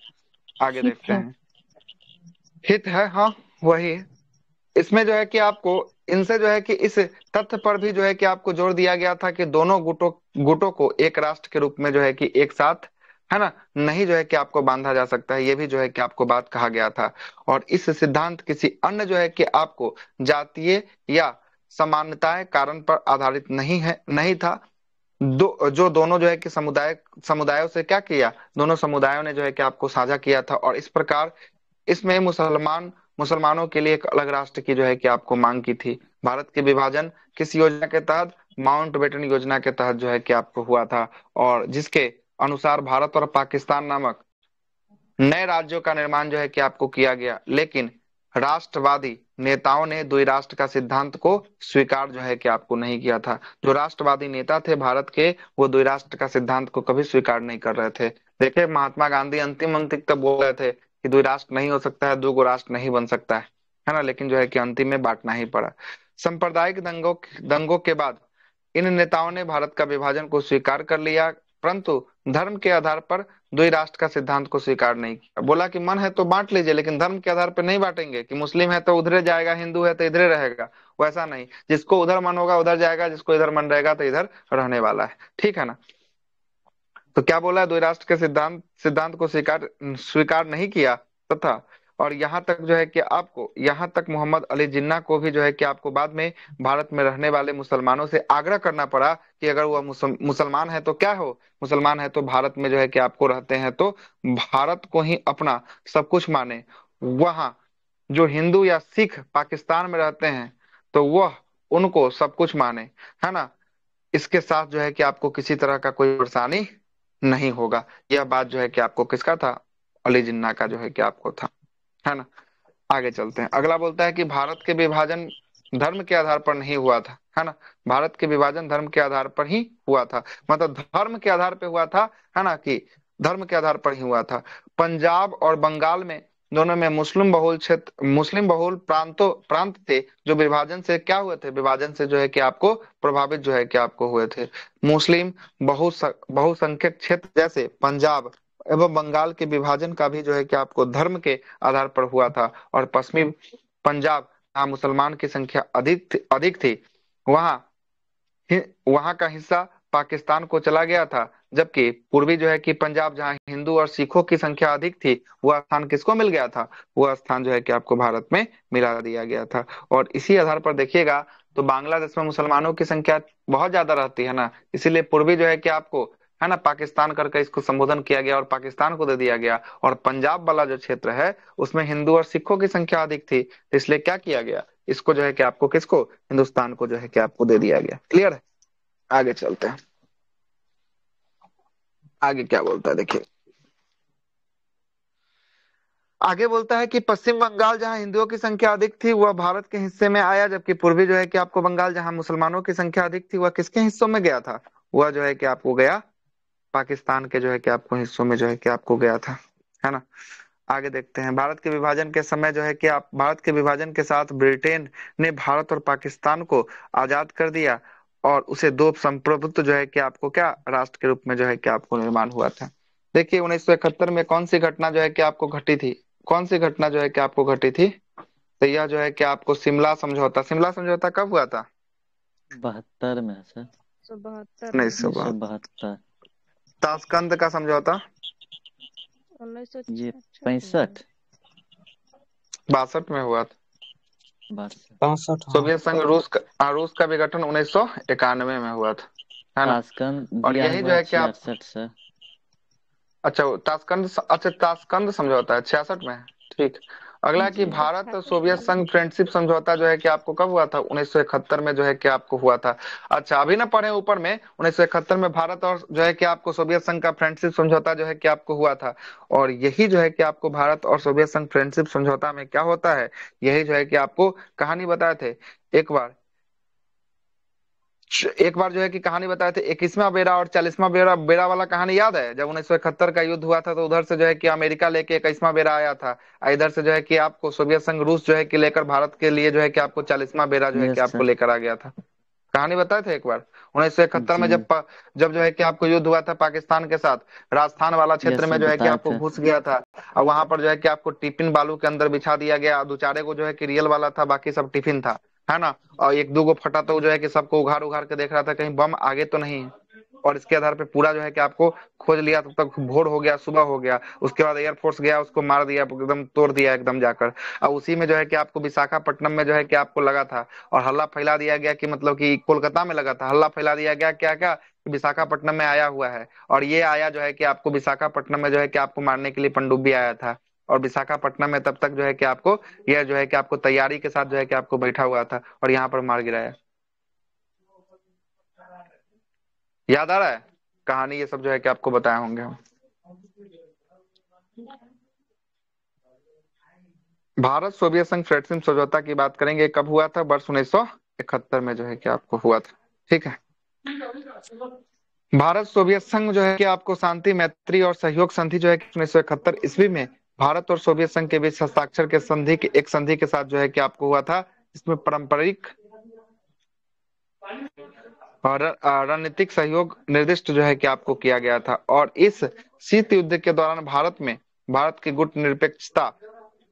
आगे हित देखते है। हैं। हित है, हाँ वही। इसमें जो है कि आपको इनसे जो है कि इस तथ्य पर भी जो है कि आपको जोर दिया गया था कि दोनों गुटों को एक राष्ट्र के रूप में जो है कि एक साथ, है ना, नहीं जो है कि आपको बांधा जा सकता है। ये भी जो है कि आपको बात कहा गया था। और इस सिद्धांत किसी अन्य जो है कि आपको जातीय या समानताएं कारण पर आधारित नहीं था। जो दोनों जो है कि समुदायों से क्या किया, दोनों समुदायों ने जो है कि आपको साझा किया था, और इस प्रकार इसमें मुसलमानों के लिए एक अलग राष्ट्र की जो है कि आपको मांग की थी। भारत के विभाजन किस योजना के तहत, माउंटबेटन योजना के तहत जो है कि आपको हुआ था, और जिसके अनुसार भारत और पाकिस्तान नामक नए राज्यों का निर्माण जो है कि आपको किया गया। लेकिन राष्ट्रवादी नेताओं ने द्विराष्ट्र का सिद्धांत को स्वीकार जो है कि आपको नहीं किया था। जो राष्ट्रवादी नेता थे भारत के, वो द्विराष्ट्र का सिद्धांत को कभी स्वीकार नहीं कर रहे थे। देखिए, महात्मा गांधी अंतिम अंतिम तक बोल रहे थे कि द्विराष्ट्र नहीं हो सकता है, दो गो राष्ट्र नहीं बन सकता है ना, लेकिन जो है कि अंतिम में बांटना ही पड़ा। सांप्रदायिक दंगों के बाद इन नेताओं ने भारत का विभाजन को स्वीकार कर लिया, परंतु धर्म के आधार पर द्विराष्ट्र का सिद्धांत को स्वीकार नहीं किया। बोला कि मन है तो बांट लीजिए, लेकिन धर्म के आधार पर नहीं बांटेंगे कि मुस्लिम है तो उधरे जाएगा, हिंदू है तो इधरे रहेगा। वैसा नहीं, जिसको उधर मन होगा उधर जाएगा, जिसको इधर मन रहेगा तो इधर रहने वाला है। ठीक है ना। तो क्या बोला, द्विराष्ट्र के सिद्धांत सिद्धांत को स्वीकार स्वीकार नहीं किया तथा, और यहाँ तक जो है कि आपको, यहाँ तक मोहम्मद अली जिन्ना को भी जो है कि आपको बाद में भारत में रहने वाले मुसलमानों से आग्रह करना पड़ा कि अगर वह मुसलमान है तो क्या हो, मुसलमान है तो भारत में जो है कि आपको रहते हैं तो भारत को ही अपना सब कुछ माने। वहाँ जो हिंदू या सिख पाकिस्तान में रहते हैं तो वह उनको सब कुछ माने, है ना। इसके साथ जो है कि आपको किसी तरह का कोई परेशानी नहीं होगा। यह बात जो है कि आपको किसका था, अली जिन्ना का जो है कि आपको था, है ना। आगे चलते हैं। अगला बोलता है कि भारत के विभाजन धर्म के आधार पर नहीं हुआ था, है ना। भारत के विभाजन धर्म के आधार पर ही हुआ था, मतलब धर्म के आधार पर हुआ था, है ना, कि धर्म के आधार पर ही हुआ था। पंजाब और बंगाल में दोनों में मुस्लिम बहुल प्रांत थे, जो विभाजन से क्या हुए थे, विभाजन से जो है कि आपको प्रभावित जो है कि आपको हुए थे। मुस्लिम बहुसंख्यक क्षेत्र जैसे पंजाब एवं बंगाल के विभाजन का भी जो है कि आपको धर्म के आधार पर हुआ था। और पश्चिमी पंजाब, जहाँ मुसलमान की संख्या अधिक थी, वहां वहां का हिस्सा पाकिस्तान को चला गया था, जबकि पूर्वी जो है कि पंजाब, जहां हिंदू और सिखों की संख्या अधिक थी, वह स्थान किसको मिल गया था, वह स्थान जो है कि आपको भारत में मिला दिया गया था। और इसी आधार पर देखिएगा तो बांग्लादेश में मुसलमानों की संख्या बहुत ज्यादा रहती है ना, इसीलिए पूर्वी जो है कि आपको, है ना, पाकिस्तान करके इसको संबोधन किया गया और पाकिस्तान को दे दिया गया। और पंजाब वाला जो क्षेत्र है उसमें हिंदू और सिखों की संख्या अधिक थी, इसलिए क्या किया गया, इसको जो है कि आपको, किसको, हिंदुस्तान को जो है कि आपको दे दिया गया। क्लियर है। आगे चलते हैं। आगे क्या बोलता है देखिए। आगे बोलता है कि पश्चिम बंगाल, जहां हिंदुओं की संख्या अधिक थी, वह भारत के हिस्से में आया, जबकि पूर्वी जो है कि आपको बंगाल, जहां मुसलमानों की संख्या अधिक थी, वह किसके हिस्सों में गया था, वह जो है कि आपको गया पाकिस्तान के जो है कि आपको हिस्सों में जो है कि आपको गया था, है ना। आगे देखते हैं। भारत के विभाजन के समय जो है कि भारत के विभाजन के साथ ब्रिटेन ने भारत और पाकिस्तान को आजाद कर दिया, और उसे दो संप्रभुत्व जो है कि आपको क्या राष्ट्र के रूप में जो है कि आपको निर्माण हुआ था। देखिए 1971 में कौन सी घटना जो है कि आपको घटी थी, कौन सी घटना जो है कि आपको घटी थी, तो यह जो है कि आपको शिमला समझौता कब हुआ था, 72 में है सर। 1972 में। 1972। ताशकंद का समझौता ये 1966 में। 65। 62 में हुआ था। 62। 65 हाँ। सोवियत संघ रूस का विघटन 1991 में हुआ था, है ना। ताशकंद और दिया यही जो हुआ है कि आप, 66 सर। अच्छा ताशकंद समझौता है 66 में, ठीक। अगला कि भारत और सोवियत संघ फ्रेंडशिप समझौता जो है कि आपको कब हुआ था? 1971 में जो है कि आपको हुआ था। अच्छा, अभी ना पढ़े ऊपर में, 1971 में भारत और जो है कि आपको सोवियत संघ का फ्रेंडशिप समझौता जो है कि आपको हुआ था। और यही जो है कि आपको भारत और सोवियत संघ फ्रेंडशिप समझौता में क्या होता है, यही जो है कि आपको कहानी बताए थे एक बार। एक बार जो है कि कहानी बताए थे, 21वां बेड़ा और 40वां बेड़ा बेड़ा वाला कहानी याद है? जब 1971 का युद्ध हुआ था तो उधर से जो है कि अमेरिका लेके 21वां बेड़ा आया था, इधर से जो है कि आपको सोवियत संघ रूस जो है कि लेकर भारत के लिए जो है कि आपको 40वां बेड़ा जो है कि यस आपको सर। लेकर आ गया था। कहानी बताए थे एक बार। 1971 में जी। जब जो है कि आपको युद्ध हुआ था पाकिस्तान के साथ, राजस्थान वाला क्षेत्र यस में सर, जो है कि बताए आपको थे। घुस गया था। और वहां पर जो है कि आपको टिफिन बालू के अंदर बिछा दिया गया, दुचारे को जो है कि रियल वाला था, बाकी सब टिफिन था, है ना। और एक दो गो फटा तो जो है कि सबको उघाड़ उघाड़ के देख रहा था कहीं बम आगे तो नहीं है। और इसके आधार पे पूरा जो है कि आपको खोज लिया, तब तक भोर हो गया, सुबह हो गया। उसके बाद एयरफोर्स गया, उसको मार दिया, एकदम तोड़ दिया एकदम जाकर। और उसी में जो है कि आपको विशाखापट्टनम में जो है कि आपको लगा था, और हल्ला फैला दिया गया कि मतलब कि कोलकाता में लगा था, हल्ला फैला दिया गया क्या क्या कि विशाखापट्टनम में आया हुआ है। और ये आया जो है कि आपको विशाखापट्टनम में जो है कि आपको मारने के लिए पनडुब्बी आया था। और विशाखापट्टनम में तब तक जो है कि आपको यह जो है कि आपको तैयारी के साथ जो है कि आपको बैठा हुआ था और यहाँ पर मार गिराया। याद आ रहा है कहानी? ये सब जो है कि आपको बताए होंगे हम। भारत सोवियत संघ फ्रेंडशिप समझौता की बात करेंगे, कब हुआ था? वर्ष 1971 में जो है कि आपको हुआ था। ठीक है। भारत सोवियत संघ जो है कि आपको शांति मैत्री और सहयोग संधि जो है कि 1971 ईस्वी में भारत और सोवियत संघ के बीच हस्ताक्षर के संधि के एक संधि के साथ जो है कि आपको हुआ था। इसमें पारंपरिक और रणनीतिक सहयोग निर्दिष्ट जो है कि आपको किया गया था। और इस शीत युद्ध के दौरान भारत की गुट निरपेक्षता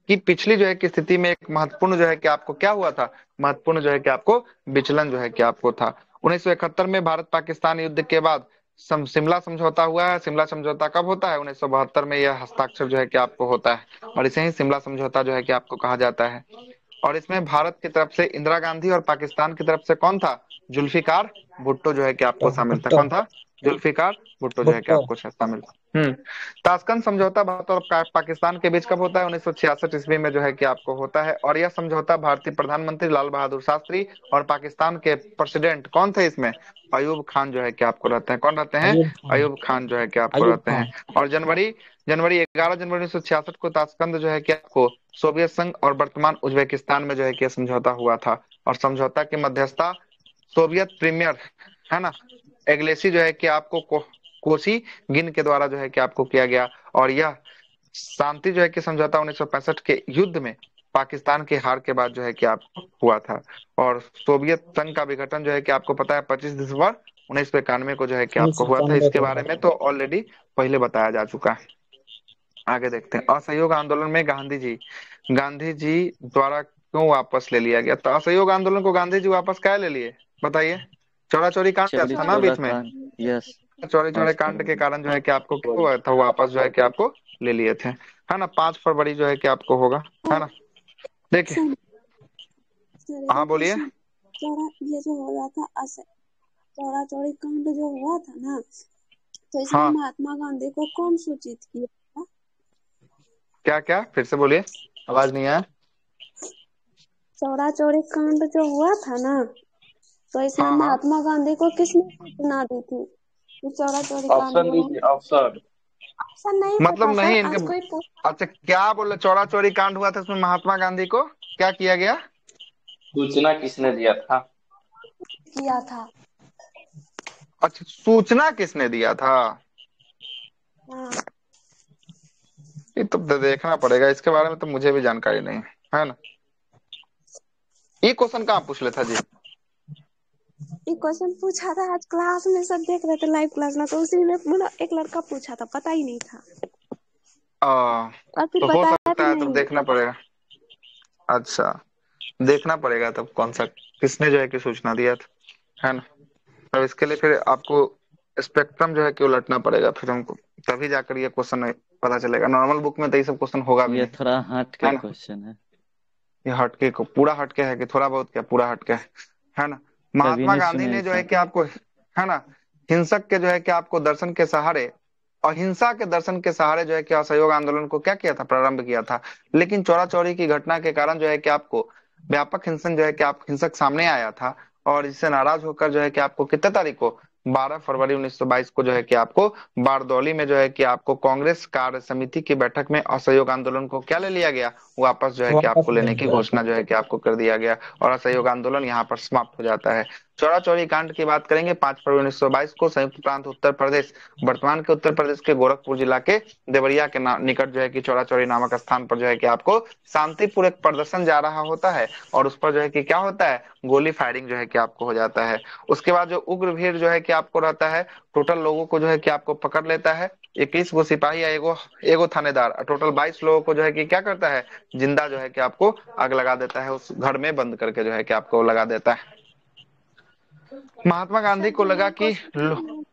की पिछली जो है कि स्थिति में एक महत्वपूर्ण जो है कि आपको क्या हुआ था, महत्वपूर्ण जो है कि आपको विचलन जो है कि आपको था। 1971 में भारत पाकिस्तान युद्ध के बाद शिमला समझौता हुआ है। शिमला समझौता कब होता है? 1972 में यह हस्ताक्षर जो है कि आपको होता है, और इसे ही शिमला समझौता जो है कि आपको कहा जाता है। और इसमें भारत की तरफ से इंदिरा गांधी और पाकिस्तान की तरफ से कौन था? जुल्फिकार भुट्टो जो है कि आपको शामिल था। कौन था? जुल्फिकार भुट्टो जो है कि आपको शामिल था। ताशकंद समझौता भारत और पाकिस्तान के बीच कब होता है? 1966 ईस्वी में जो है कि आपको होता है। और यह समझौता भारतीय प्रधानमंत्री लाल बहादुर शास्त्री और पाकिस्तान के प्रेसिडेंट कौन थे इसमें? अयूब खान जो है कि आपको रहते हैं। कौन रहते हैं? अयूब खान जो है कि आपको रहते हैं। और जनवरी 11 जनवरी 1966 को ताशकंद जो है कि आपको सोवियत संघ और वर्तमान उज्बेकिस्तान में जो है कि समझौता हुआ था। और समझौता की मध्यस्थता सोवियत प्रीमियर, है ना, एग्लेसी जो है कि आपको कोसी गिन के द्वारा जो है कि आपको किया गया। और यह शांति जो है कि समझौता 1965 के युद्ध में पाकिस्तान की हार के बाद जो है कि आप हुआ था। और सोवियत संघ का विघटन जो है कि आपको पता है 25 दिसंबर 1991 को जो है कि आपको हुआ था। इसके बारे में तो ऑलरेडी पहले बताया जा चुका है। आगे देखते हैं। असहयोग आंदोलन में गांधी जी द्वारा क्यों वापस ले लिया गया? तो असहयोग आंदोलन को गांधी जी वापस क्या ले लिए बताइए? चौरा चौरी कांड चौरी था ना चौरा बीच में। कांड। यस। चौरी चौरे कांड के कारण जो है कि आपको क्या हुआ था? वापस जो है कि आपको ले लिए थे, है ना। 5 फरवरी जो है कि आपको होगा, है ना। देखिए, हाँ बोलिए। चौरा ये जो हो रहा था चौरा चौरी कांड जो हुआ था ना, तो इसमें हाँ, महात्मा गांधी को कौन सूचित किया था? क्या क्या फिर से बोलिए, आवाज नहीं आया। चौरा चौरी कांड जो हुआ था ना, तो इसमें हाँ हाँ, महात्मा गांधी को किसने सूचना दी थी कि चौरा चौरी कांड ऑप्शन हुआ? दीजिए ऑप्शन। ऑप्शन नहीं मतलब पता नहीं सर, इनके। आज कोई पूछ अच्छा, क्या बोले? चौरा चौरी कांड हुआ था, उसमें महात्मा गांधी को क्या किया गया? सूचना किसने दिया था? किया था। अच्छा, सूचना किसने दिया था? हाँ, ये तो देखना पड़ेगा, इसके बारे में तो मुझे भी जानकारी नहीं है ना। ये क्वेश्चन कहाँ पूछ लेता जी? ये क्वेश्चन पूछा था आज क्लास में, सब देख रहे थे लाइव क्लास में, तो उसी में मतलब एक लड़का पूछा था, पता ही नहीं था और फिर तो हो बताया सकता भी है, तब नहीं। देखना पड़ेगा। अच्छा, देखना पड़ेगा तब कौन सा, किसने जो है कि सूचना दिया था, है ना। अब इसके लिए फिर आपको स्पेक्ट्रम जो है कि उलटना पड़ेगा फिर हमको, तभी जाकर ये क्वेश्चन पता चलेगा। नॉर्मल बुक में तो ये सब क्वेश्चन होगा भी ये नहीं, थोड़ा हट के है ना। क्वेश्चन है। ये हटके को पूरा हटके है कि थोड़ा बहुत, क्या पूरा हटके है ना। कभी महात्मा नहीं गांधी सुने ने जो है ऐसा। कि आपको, है ना, हिंसक के जो है कि आपको दर्शन के सहारे अहिंसा के दर्शन के सहारे जो है कि असहयोग आंदोलन को क्या किया था, प्रारंभ किया था। लेकिन चौरा चौरी की घटना के कारण जो है कि आपको व्यापक हिंसन जो है कि आप हिंसक सामने आया था, और इससे नाराज होकर जो है कि आपको कितने तारीख को, 12 फरवरी 1922 को जो है कि आपको बारदौली में जो है कि आपको कांग्रेस कार्य समिति की बैठक में असहयोग आंदोलन को क्या ले लिया गया, वापस जो है कि वापस आपको ले लेने की लिया। घोषणा जो है कि आपको कर दिया गया, और असहयोग आंदोलन यहाँ पर समाप्त हो जाता है। चौरा चौरी कांड की बात करेंगे, 5 फरवरी 1922 को संयुक्त प्रांत उत्तर प्रदेश, वर्तमान के उत्तर प्रदेश के गोरखपुर जिला के देवरिया के निकट जो है कि चौरा चौरी नामक स्थान पर जो है कि आपको शांतिपूर्ण एक प्रदर्शन जा रहा होता है, और उस पर जो है कि क्या होता है, गोली फायरिंग जो है कि आपको हो जाता है। उसके बाद जो उग्र भीड़ जो है कि आपको रहता है, टोटल लोगों को जो है कि आपको पकड़ लेता है, 21 गो सिपाही या एगो थानेदार, टोटल 22 लोगों को जो है कि क्या करता है, जिंदा जो है कि आपको आग लगा देता है, उस घर में बंद करके जो है कि आपको लगा देता है। महात्मा गांधी सर को जो लगा मेन कि क्वेश्चन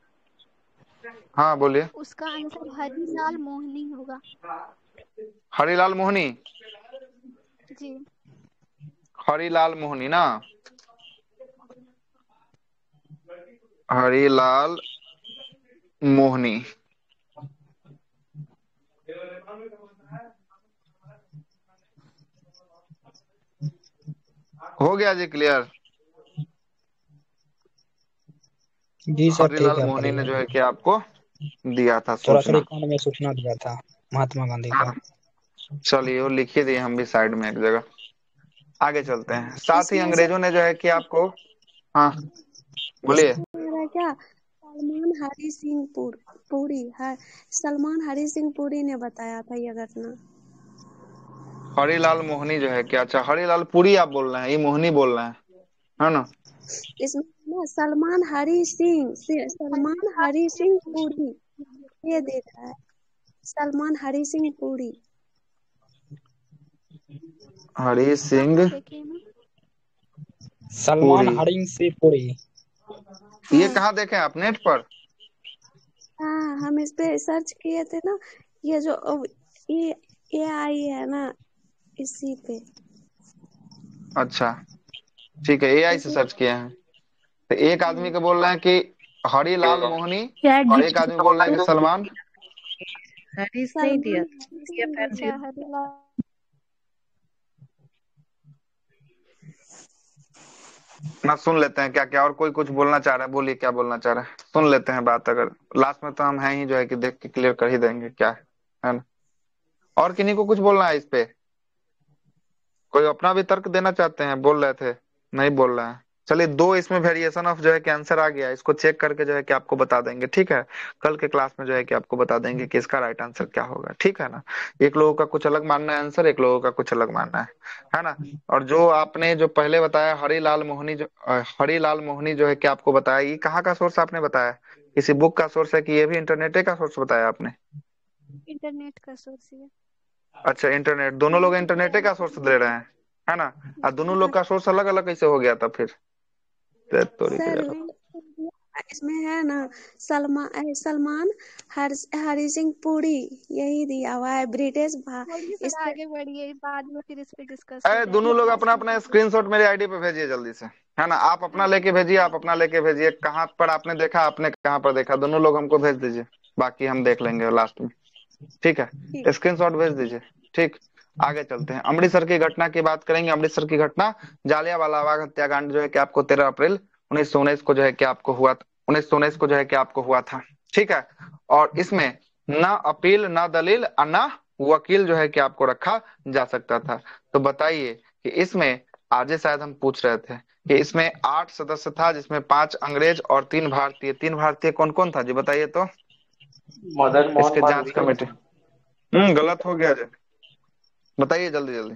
हाँ बोलिए। उसका आंसर हरिलाल मोहिनी होगा। हरिलाल मोहिनी, जी हरिलाल मोहिनी ना, हरिलाल मोहिनी। हो गया जी क्लियर। जी सर ठीक हरिलाल है, मोहिनी ने बढ़िया। जो है कि आपको दिया था चौरा सूचना। कांड में सूचना दिया था महात्मा गांधी हाँ, का। चलिए वो लिखिए दिए हम भी साइड में एक जगह। आगे चलते हैं। साथ ही इसमें से अंग्रेजों ने जो है कि आपको, हाँ बोलिए। इसमें क्या, सलमान हरी सिंह पुरी है, सलमान हरी सिंह पुरी ने बताया था यह घटना। हरिलाल मोहिनी जो है क्या, अच्छा हरिलाल पुरी आप बोल रहे हैं, ये मोहिनी बोल रहे हैं, है ना। इसमें ना सलमान हरी सिंह पुरी ये देखा है, सलमान हरी सिंह पुरी। हरी सिंह कहाँ देखे ना? सलमान पुरी, हरिंग से पुरी। ये हाँ कहाँ देखे आप, नेट पर? हाँ, हम इस पे सर्च किए थे ना, ये जो ये आई है ना, इसी पे। अच्छा ठीक है, एआई से इसी सर्च किए हैं। तो एक आदमी को बोल रहे हैं कि हरिलाल मोहिनी, चैट और एक आदमी बोल रहे हैं कि सलमान। हरीश नहीं दिया, सलमान हरी सिंह अच्छा हरिलाल ना सुन लेते हैं क्या क्या, और कोई कुछ बोलना चाह रहा है, बोलिए क्या बोलना चाह रहा है, सुन लेते हैं बात। अगर लास्ट में तो हम हैं ही जो है कि देख के क्लियर कर ही देंगे क्या है ना। और किन्हीं को कुछ बोलना है इस पे? कोई अपना भी तर्क देना चाहते हैं? बोल रहे थे नहीं बोल रहे हैं। चलिए, दो इसमें वेरिएशन ऑफ जो है कि आंसर आ गया, इसको चेक करके जो है कि आपको बता देंगे, ठीक है। कल के क्लास में जो है कि आपको बता देंगे कि इसका राइट आंसर क्या होगा, ठीक है ना। एक लोगों का कुछ अलग मानना है आंसर, एक लोगों का कुछ अलग मानना है ना। और जो आपने जो पहले बताया हरिलाल मोहिनी, हरिलाल मोहिनी जो है कि आपको बताया, ये कहाँ का सोर्स आपने बताया? किसी बुक का सोर्स है कि ये भी इंटरनेट का सोर्स बताया आपने? इंटरनेट का सोर्स है। अच्छा इंटरनेट, दोनों लोग इंटरनेट का सोर्स दे रहे हैं, है ना। और दोनों लोग का सोर्स अलग अलग कैसे हो गया था फिर? सर इसमें है ना, सलमान हरी सिंह पुरी यही दिया हुआ है, ब्रिटिश सर आगे बढ़िए, बाद में फिर इस पे डिस्कस अरे हो दोनों लोग जाएगा। अपना अपना स्क्रीनशॉट मेरे आईडी पे भेजिए जल्दी से, है ना। आप अपना लेके भेजिए, आप अपना लेके भेजिए, कहाँ पर आपने देखा, आपने कहाँ पर देखा, दोनों लोग हमको भेज दीजिए, बाकी हम देख लेंगे लास्ट में, ठीक है। स्क्रीनशॉट भेज दीजिए, ठीक। आगे चलते हैं, अमृतसर की घटना की बात करेंगे। अमृतसर की घटना, जालियांवाला बाग हत्याकांड जो है कि आपको 13 अप्रैल 1919 को जो है कि आपको हुआ, 1919 को जो है कि आपको हुआ था, ठीक है। और इसमें ना अपील, ना दलील और ना वकील जो है कि आपको रखा जा सकता था। तो बताइए कि इसमें, आज शायद हम पूछ रहे थे कि इसमें 8 सदस्य था, जिसमें 5 अंग्रेज और 3 भारतीय। 3 भारतीय कौन कौन था जी, बताइए तो। मदन मोहन इसके जांच मालवीय। कमेटी, गलत हो गया जी, बताइए जल्दी जल्दी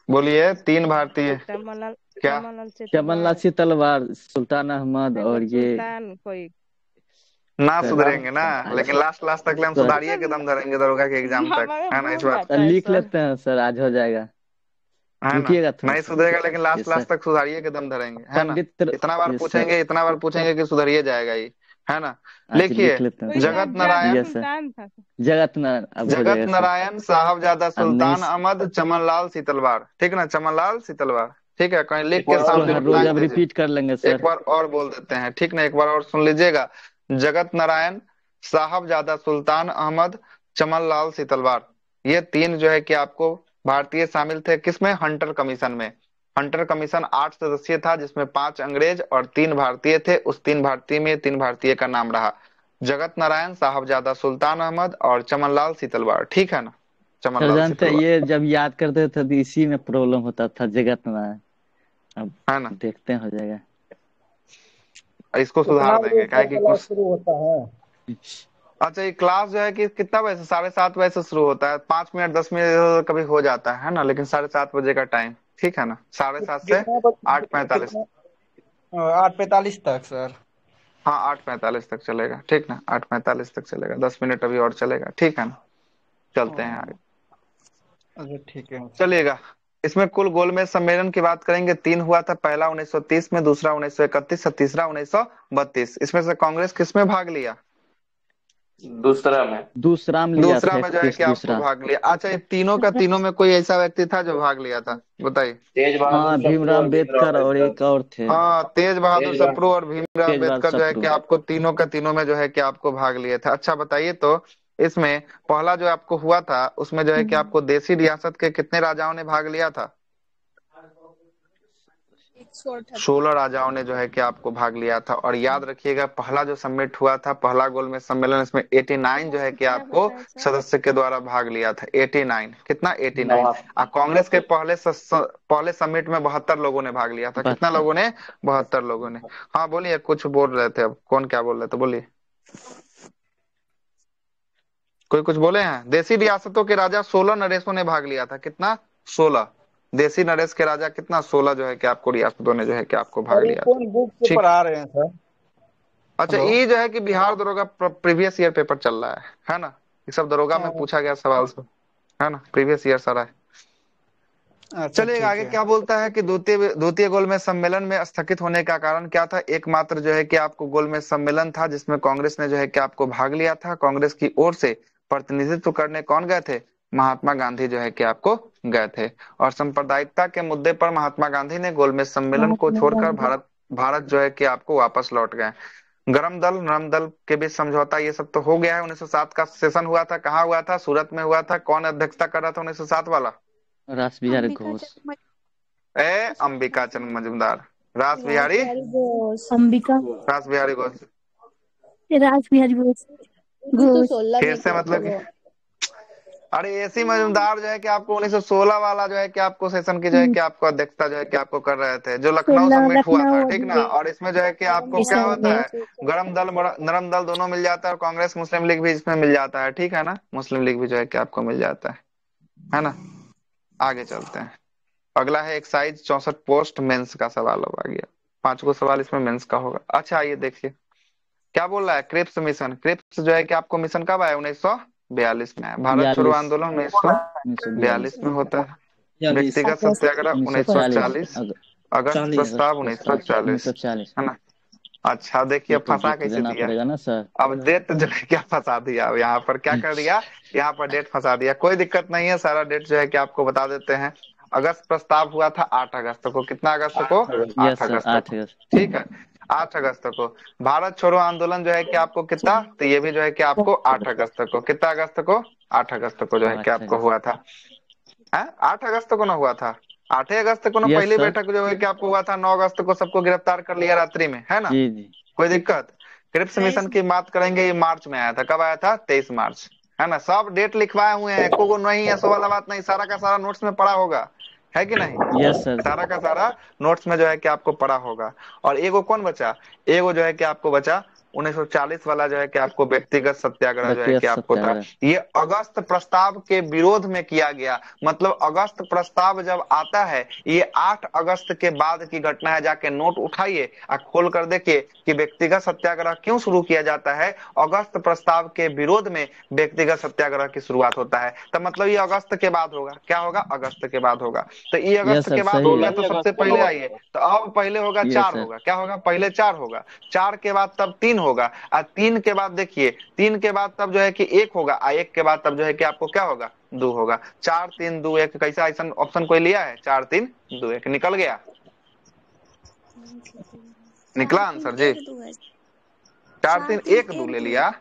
बोलिए। 3 भारतीय क्या? चमन लाल तलवार, सुल्तान अहमद, और ये सुल्तान कोई ना सर, सुधरेंगे ना, लेकिन लास्ट लास्ट तक ले हम सर, सुधारिए के दम धरेंगे दरोगा के एग्जाम तक, है ना। इस बार लिख लेते हैं सर, आज हो जाएगा। है ना, रुकिएगा थोड़ा नहीं सा। सुधरेगा, लेकिन ये लास्ट सर, लास्ट तक सुधारिए के दम धरेंगे, है ना। पंडित इतना बार ये सर, पूछेंगे, इतना बार पूछेंगे कि सुधरिए जाएगा ये, है ना। आज लिखिए, लिख लेते हैं कोई सर। जगत साहबजादा नारायण, यस सर, सुल्तान था। जगत नारायण, अब हो जगत जाएगा सर। नारायण साहबजादा अब नहीं, सुल्तान अहमद चमनलाल सीतलवार, ठीक ना, चमनलाल सीतलवार, ठीक है। कहीं लिख के इसको सामने हर रोज टांग अब दीजिए। रिपीट कर लेंगे एक सर। बार और बोल देते हैं, ठीक ना, एक बार और सुन लीजिएगा। जगत नारायण, साहबजादा सुल्तान अहमद, चमन लाल सीतलवार। ये तीन जो है कि आपको भारतीय शामिल थे किसमें? हंटर कमीशन में। हंटर कमीशन 8 सदस्यीय था जिसमें 5 अंग्रेज और 3 भारतीय थे। उस 3 भारतीय में 3 भारतीय का नाम रहा जगत नारायण, साहबजादा सुल्तान अहमद और चमनलाल सीतलवार। ठीक है ना? सर चमनलाल जानते हैं, सीतलवार, ये जब याद करते थे तो इसी में प्रॉब्लम होता था, जगत नारायण। अब है ना? देखते हैं हो जाएगा। इसको कितना सुधार बजे देंगे, क्या इसका है कि क्लास कुछ। शुरू होता है? अच्छा, ये क्लास जो है कि कितना बजे से? 7:30 बजे से शुरू होता है। 5 मिनट 10 मिनट कभी हो जाता है ना, लेकिन 7:30 बजे का टाइम। ठीक है ना? 7:30 से कितना बजे 8:45। कितना 8:45 तक सर? हाँ, 8:45 तक चलेगा। ठीक ना? 8:45 तक चलेगा, 10 मिनट अभी और चलेगा। ठीक है ना? चलते हैं आगे। अच्छा ठीक है। चलिएगा, इसमें कुल गोलमेज सम्मेलन की बात करेंगे। 3 हुआ था, पहला 1930 में, दूसरा 1931 और तीसरा 1932। इसमें से कांग्रेस किसमें भाग लिया? दूसरा में। दूसरा में लिया दूसरा था, में जो है 31 कि आपको दूसरा। भाग लिया। अच्छा, ये तीनों का तीनों में कोई ऐसा व्यक्ति था जो भाग लिया था? बताइए। तेज बहादुर हाँ, सप्रू भीमराव और भीमराव अम्बेडकर और अम्बेडकर। एक और थे। हाँ, तेज बहादुर तेज बहादुर। सप्रू और भीमराव तेज बहादुर अम्बेडकर जो है कि सप्रू। आपको तीनों का तीनों में जो है कि आपको भाग लिए थे। अच्छा बताइए तो, इसमें पहला जो आपको हुआ था उसमें जो है कि आपको देसी रियासत के कितने राजाओं ने भाग लिया था? 16 राजाओं ने जो है कि आपको भाग लिया था। और याद रखिएगा, पहला जो समिट हुआ था, पहला गोलमेज सम्मेलन, इसमें 89 जो है कि आपको सदस्य के द्वारा भाग लिया था। 89 कितना? 89। और कांग्रेस के पहले समिट में 72 लोगों ने भाग लिया था। कितना 72। लोगों ने? 72 लोगों ने। हाँ बोलिए, कुछ बोल रहे थे, अब कौन क्या बोल रहे थे? बोलिए, कोई कुछ बोले हैं? देसी रियासतों के राजा 16 नरेशों ने भाग लिया था। कितना? 16। देसी नरेश के राजा कितना? 16 जो है कि आपको रियासतों ने जो है कि आपको भाग और ये लिया था। कौन बुक से ठीक। पढ़ा रहे हैं सर? अच्छा, हेलो। ये जो है कि बिहार दरोगा प्रीवियस ईयर पेपर चल रहा है ना? ये सब दरोगा में पूछा गया सवाल सब, है ना? प्रीवियस ईयर सारा है। अच्छा चलिए ठीक आगे, है। क्या बोलता है कि द्वितीय गोलमेज सम्मेलन में स्थगित होने का कारण क्या था? एकमात्र जो है कि आपको गोलमेज सम्मेलन था जिसमें कांग्रेस ने जो है कि आपको भाग लिया था। कांग्रेस की ओर से प्रतिनिधित्व करने कौन गए थे? महात्मा गांधी जो है कि आपको गए थे। और सांप्रदायिकता के मुद्दे पर महात्मा गांधी ने गोलमेज सम्मेलन को छोड़कर भारत भारत जो है कि आपको वापस लौट गए। गरम दल नरम दल के बीच समझौता, ये सब तो हो गया है। 1907 का सेशन हुआ था, कहाँ हुआ था? सूरत में हुआ था। कौन अध्यक्षता कर रहा था 1907 वाला? रास बिहारी अंबिका घोष। ए अंबिका चंद्र मजूमदार, रास रास बिहारी, बिहारी घोष। अंबिका रास बिहारी घोष। रास बिहारी घोष। घोष। 1916 फिर में से किया था मतलब वो। अरे एसी मजूमदार जो है कि आपको 1916 वाला जो है कि आपको सेशन की जो है कि आपको अध्यक्षता जो है कि आपको कर रहे थे, जो लखनऊ 16 समिट हुआ था। लखनऊ ठीक ना? और इसमें जो है कि आपको क्या अधिवेशन होता में। है? गरम दल नरम दल दोनों मिल जाता है, और कांग्रेस मुस्लिम लीग भी इसमें मिल जाता है। ठीक है ना? मुस्लिम लीग भी जो है कि आपको मिल जाता है ना? आगे चलते हैं। अगला है एक्साइज 64 पोस्ट मेंस का सवाल होगा गया। 5 को सवाल इसमें मेंस का होगा। अच्छा ये देखिए क्या बोल रहा है। क्रिप्स मिशन, क्रिप्स जो है कि आपको मिशन कब आया? 1942 में आया। भारत छोड़ो 42। आंदोलन 1942। 1942 में होता है। 40। व्यक्तिगत सत्याग्रह 1940। 1940। अगस्त 40। प्रस्ताव अगस्त 1940, 1940। है ना? अच्छा देखिए, ये अब तो फंसा देख कैसे लेना दिया। पड़ेगा ना सर। अब डेट जो है क्या फंसा दिया। अब यहाँ पर क्या कर दिया? यहाँ पर डेट फंसा दिया। कोई दिक्कत नहीं है, सारा डेट जो है कि आपको बता देते हैं। अगस्त प्रस्ताव हुआ था 8 अगस्त को। कितना अगस्त को? 8 यस सर, अगस्त 8 को। अगस्त। ठीक है, 8 अगस्त को। भारत छोड़ो आंदोलन जो है कि आपको कितना? तो ये भी जो है कि आपको 8 अगस्त को। कितना अगस्त को? 8 अगस्त को जो है कि 8 आपको अगस्त। हुआ था। 8 अगस्त को ना हुआ था? 8 अगस्त को ना यस पहली सर। बैठक जो है कि आपको हुआ था। 9 अगस्त को सबको गिरफ्तार कर लिया रात्रि में, है ना? जी जी। कोई दिक्कत? क्रिप्स मिशन की बात करेंगे, ये मार्च में आया था। कब आया था? 23 मार्च, है ना? सब डेट लिखवाए हुए हैं, एको को नहीं है, सो वाला बात नहीं। सारा का सारा नोट्स में पड़ा होगा, है कि नहीं? Yes sir. सारा का सारा नोट्स में जो है कि आपको पड़ा होगा। और एगो कौन बचा? एगो जो है कि आपको बचा 1940 वाला जो है कि आपको व्यक्तिगत सत्याग्रह जो है व्यक्तिगत कि आपको था। सत्याग्रह। ये अगस्त प्रस्ताव के विरोध में किया गया। मतलब अगस्त प्रस्ताव जब आता है, ये 8 अगस्त के बाद की घटना है। जाके नोट उठाइए और खोल कर देखिए कि व्यक्तिगत सत्याग्रह क्यों शुरू किया जाता है। अगस्त प्रस्ताव के विरोध में व्यक्तिगत सत्याग्रह की शुरुआत होता है। तो मतलब ये अगस्त के बाद होगा। क्या होगा? अगस्त के बाद होगा। तो ये यस अगस्त सर, के बाद हो सही गया, है। तो सबसे पहले आइए। तो अब पहले होगा यस 4 सर। होगा। क्या होगा? पहले 4 होगा। 4 के बाद तब 3 होगा। और 3 के बाद देखिए, 3 के बाद तब जो है कि 1 होगा। और 1 के बाद तब जो है कि आपको क्या होगा? 2 होगा। 4 3 2 1। कैसा ऐसा ऑप्शन कोई लिया है? 4 3 2 1 निकल गया। निकला 4 3 आंसर जी? 1 2 है। 4 3 1 2 ले लिया।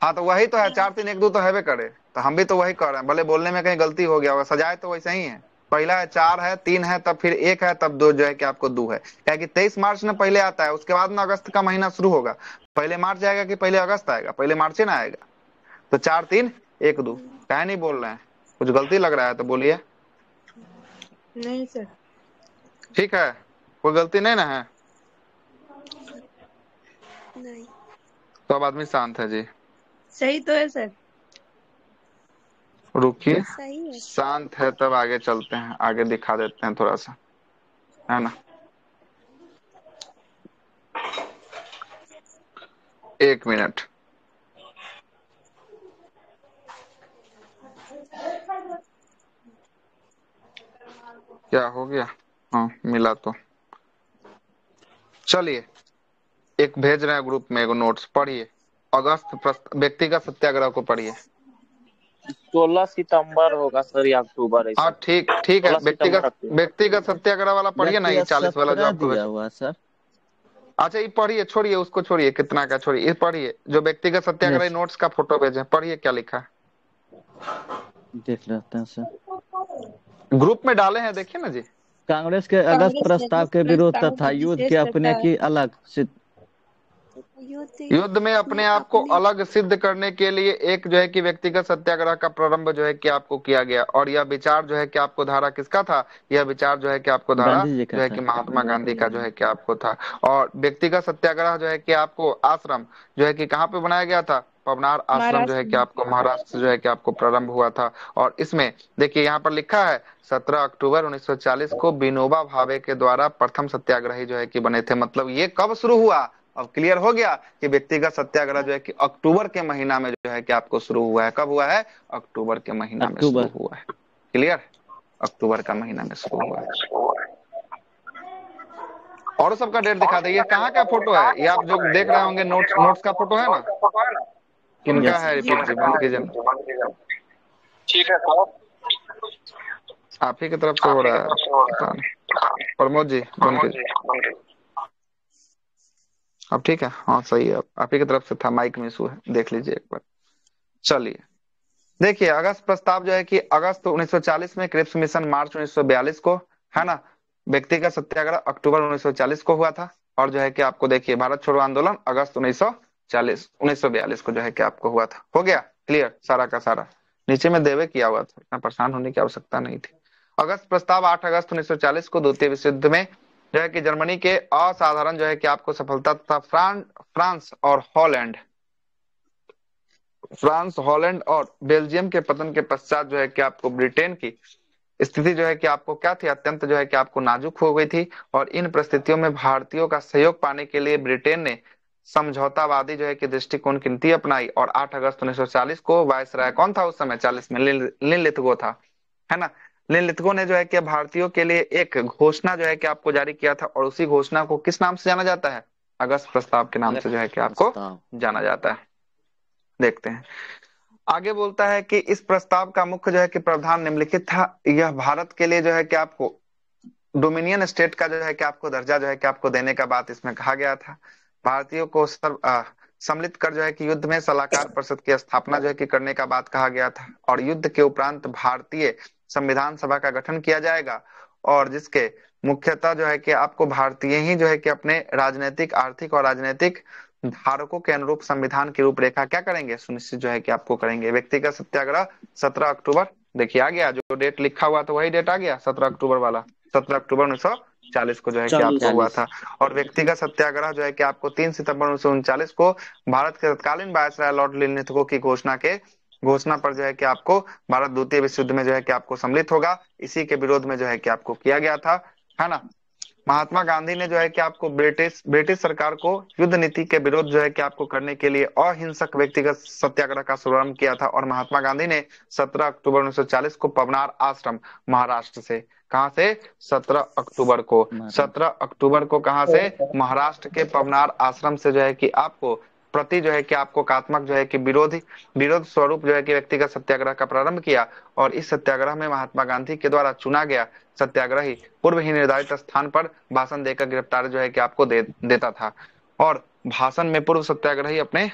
हाँ तो वही तो है, 4 3 1 2 तो हैवे करे, तो हम भी तो वही कर रहे हैं। भले बोलने में कहीं गलती हो गया होगा, सजाए तो वैसे ही है। पहला है 4 है, 3 है, तब फिर 1 है, तब 2 जो है कि आपको 2 है। क्या कि 23 मार्च ना पहले आता है, उसके बाद ना अगस्त का महीना शुरू होगा। पहले मार्च आएगा कि पहले अगस्त आएगा? पहले मार्च ही ना आएगा। तो 4 3 1 2 क्या नहीं बोल रहे हैं? कुछ गलती लग रहा है तो बोलिए। नहीं सर। ठीक है, कोई गलती नहीं ना है? नहीं, तो अब आदमी शांत है जी। सही तो है सर। रुकिए, सही है। शांत है तब आगे चलते हैं, आगे दिखा देते हैं थोड़ा सा, है ना। 1 मिनट। क्या हो गया? हाँ मिला तो। चलिए, एक भेज रहे हैं ग्रुप में, एगो नोट्स पढ़िए। व्यक्तिगत सत्याग्रह को पढ़िए। 16 सितंबर होगा सर या अक्टूबर हाँ ऐसा। ठीक ठीक है, 16 सितंबर अक्टूबर। व्यक्तिगत सत्याग्रह वाला पढ़िए ना, ये 40 वाला जो 17 आपको दिया भेज। हुआ सर। अच्छा ये पढ़िए, छोड़िए उसको, छोड़िए कितना का, छोड़िए ये पढ़िए जो व्यक्तिगत सत्याग्रह यस, नोट्स का फोटो भेजे, पढ़िए क्या लिखा है। देख लेते हैं सर। ग्रुप में डाले हैं, देखिए ना जी। कांग्रेस के अगस्त प्रस्ताव के विरोध तथा युद्ध के अपने की अलग युद्ध में अपने आप को अलग सिद्ध करने के लिए एक जो है कि व्यक्तिगत सत्याग्रह का प्रारंभ जो है कि आपको किया गया। और यह विचार जो है कि आपको धारा किसका था? यह विचार जो है कि आपको धारा गांधी जी का जो है था। कि महात्मा गांधी का जो है कि आपको था। और व्यक्तिगत सत्याग्रह जो है कि आपको आश्रम जो है कि कहाँ पे बनाया गया था? पवनार आश्रम जो है कि आपको महाराष्ट्र जो है कि आपको प्रारंभ हुआ था। और इसमें देखिए यहाँ पर लिखा है 17 अक्टूबर 1940 को विनोबा भावे के द्वारा प्रथम सत्याग्रही जो है कि बने थे। मतलब ये कब शुरू हुआ? अब क्लियर हो गया कि व्यक्तिगत सत्याग्रह जो है कि अक्टूबर के महीना में जो है कि आपको शुरू हुआ है। कब हुआ है? अक्टूबर के महीना में शुरू हुआ है। क्लियर? अक्टूबर का महीना में शुरू हुआ है। और सबका डेट दिखा दीजिए। कहाँ का फोटो है ये? आप जो देख रहे होंगे नोट्स का फोटो है ना? किनका है? रिपीट जी बंद कीजिए। ठीक है सर। आप ही की तरफ से हो रहा है, पता नहीं। प्रमोद जी बंद कीजिए। अब ठीक है? हाँ सही है, आप ही की तरफ से था, माइक में इशू है, देख लीजिए एक बार। चलिए देखिए, अगस्त प्रस्ताव जो है कि अगस्त 1940 में, क्रिप्स मिशन मार्च 1942 को, है ना। व्यक्तिगत सत्याग्रह अक्टूबर 1940 को हुआ था। और जो है कि आपको देखिए भारत छोड़ो आंदोलन अगस्त 1942 को जो है कि आपको हुआ था। हो गया क्लियर सारा का सारा? नीचे में देवे किया हुआ था, इतना परेशान होने की आवश्यकता नहीं थी। अगस्त प्रस्ताव 8 अगस्त 1940 को द्वितीय विश्व युद्ध में जो है कि जर्मनी के असाधारण जो है कि आपको सफलता था। फ्रांस हॉलैंड और बेल्जियम के पतन के पश्चात जो है कि आपको ब्रिटेन की स्थिति जो है कि आपको क्या थी? अत्यंत जो है कि आपको नाजुक हो गई थी। और इन परिस्थितियों में भारतीयों का सहयोग पाने के लिए ब्रिटेन ने समझौतावादी जो है कि दृष्टिकोण की नीति अपनाई। और 8 अगस्त 1940 को वायसराय कौन था उस समय? 40 में लिनलिथगो था, है ना। लिनलिथगो ने जो है कि भारतीयों के लिए एक घोषणा जो है कि आपको जारी किया था। और उसी घोषणा को किस नाम से जाना जाता है? अगस्त प्रस्ताव के नाम से जो है कि आपको जाना जाता है। देखते हैं आगे। बोलता है कि इस प्रस्ताव का मुख्य जो है कि प्रावधान निम्नलिखित था। यह भारत के लिए जो है कि आपको डोमिनियन स्टेट का जो है कि आपको दर्जा जो है कि आपको देने का बात इसमें कहा गया था। भारतीयों को सम्मिलित कर जो है कि युद्ध में सलाहकार परिषद की स्थापना जो है कि करने का बात कहा गया था। और युद्ध के उपरांत भारतीय संविधान सभा का गठन किया जाएगा। और जिसके मुख्यतः जो है कि आपको भारतीय ही जो है कि अपने राजनीतिक, आर्थिक और राजनीतिक धारकों के अनुरूप संविधान की रूपरेखा क्या करेंगे? सुनिश्चित जो है कि आपको करेंगे। व्यक्तिगत सत्याग्रह 17 अक्टूबर, देखिए आ गया जो डेट लिखा हुआ था वही डेट आ गया, 17 अक्टूबर वाला। 17 अक्टूबर 1940 को जो है कि आपको हुआ था। और व्यक्तिगत सत्याग्रह जो है कि आपको 3 सितंबर 1939 को भारत के तत्कालीन वायसराय लॉर्ड लिनलिथगो की घोषणा पर जो है कि आपको भारत द्वितीय विश्व युद्ध में जो है कि आपको सम्मिलित होगा। इसी के विरोध में जो है कि आपको किया गया था, है ना। महात्मा गांधी ने जो है कि आपको ब्रिटिश सरकार को युद्ध नीति के विरोध जो है कि आपको करने के लिए अहिंसक व्यक्तिगत सत्याग्रह का शुभारंभ किया था। और महात्मा गांधी ने 17 अक्टूबर 1940 को पवनार आश्रम महाराष्ट्र से, कहां से? 17 अक्टूबर को, 17 अक्टूबर को कहां से? महाराष्ट्र के पवनार आश्रम से जो है कि आपको प्रति जो है कि आपको कात्मक जो है कि विरोध स्वरूप जो है कि व्यक्तिगत सत्याग्रह का प्रारंभ किया। और इस सत्याग्रह में महात्मा गांधी के द्वारा चुना गया सत्याग्रही पूर्व ही निर्धारित स्थान पर भाषण देकर गिरफ्तारी जो है कि आपको देता था। और भाषण में पूर्व सत्याग्रही अपने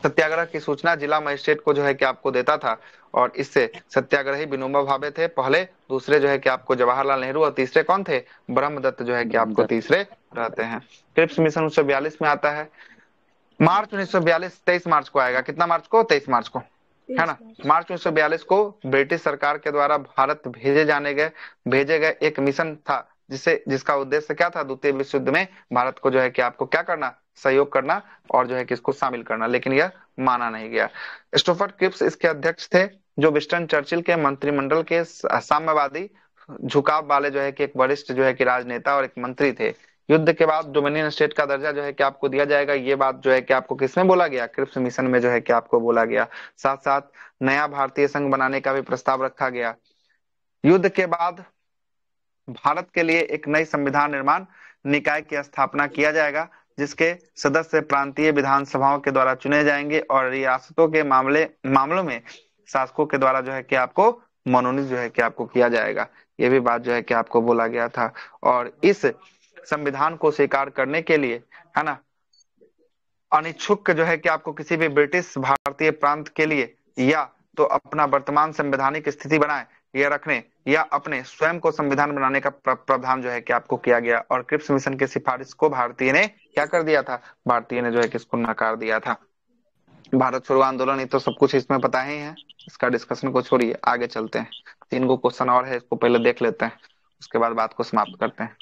सत्याग्रह की सूचना जिला मजिस्ट्रेट को जो है कि आपको देता था। और इससे सत्याग्रही विनोबा भावे थे पहले, दूसरे जो है कि आपको जवाहरलाल नेहरू, और तीसरे कौन थे? ब्रह्मदत्त जो है कि आपको तीसरे रहते हैं। क्रिप्स मिशन 1942 में आता है। मार्च 1942, 23 मार्च को आएगा। कितना मार्च को? 23 मार्च को, है ना। मार्च 1942 को ब्रिटिश सरकार के द्वारा भारत भेजे गए एक मिशन था जिसका उद्देश्य क्या था? द्वितीय विश्व युद्ध में भारत को जो है कि आपको क्या करना? सहयोग करना और जो है कि इसको शामिल करना, लेकिन यह माना नहीं गया। स्टोफर्ड क्रिप्स इसके अध्यक्ष थे, जो विंस्टन चर्चिल के मंत्रिमंडल के साम्यवादी झुकाव वाले जो है कि एक वरिष्ठ जो है कि राजनेता और एक मंत्री थे। युद्ध के बाद डोमिनियन स्टेट का दर्जा जो है कि आपको दिया जाएगा। ये बात जो है कि आपको किसमें बोला गया? क्रिप्स मिशन में जो है कि आपको बोला गया। साथ साथ नया भारतीय संघ बनाने का भी प्रस्ताव रखा गया। युद्ध के बाद भारत के लिए एक नई संविधान निर्माण निकाय की स्थापना किया जाएगा, जिसके सदस्य प्रांतीय विधानसभाओं के द्वारा चुने जाएंगे और रियासतों के मामलों में शासकों के द्वारा जो है कि आपको मनोनीत जो है कि आपको किया जाएगा। ये भी बात जो है कि आपको बोला गया था। और इस संविधान को स्वीकार करने के लिए, है ना, अनिच्छुक जो है कि आपको किसी भी ब्रिटिश भारतीय प्रांत के लिए या तो अपना वर्तमान संवैधानिक स्थिति बनाए या रखने या अपने स्वयं को संविधान बनाने का प्रावधान जो है कि आपको किया गया। और क्रिप्स मिशन की सिफारिश को भारतीय ने क्या कर दिया था? भारतीय ने जो है कि इसको नकार दिया था। भारत छोड़ो आंदोलन, ये तो सब कुछ इसमें पता ही है, इसका डिस्कशन को छोड़िए, आगे चलते हैं। 3 गो क्वेश्चन और है, इसको पहले देख लेते हैं, उसके बाद बात को समाप्त करते हैं।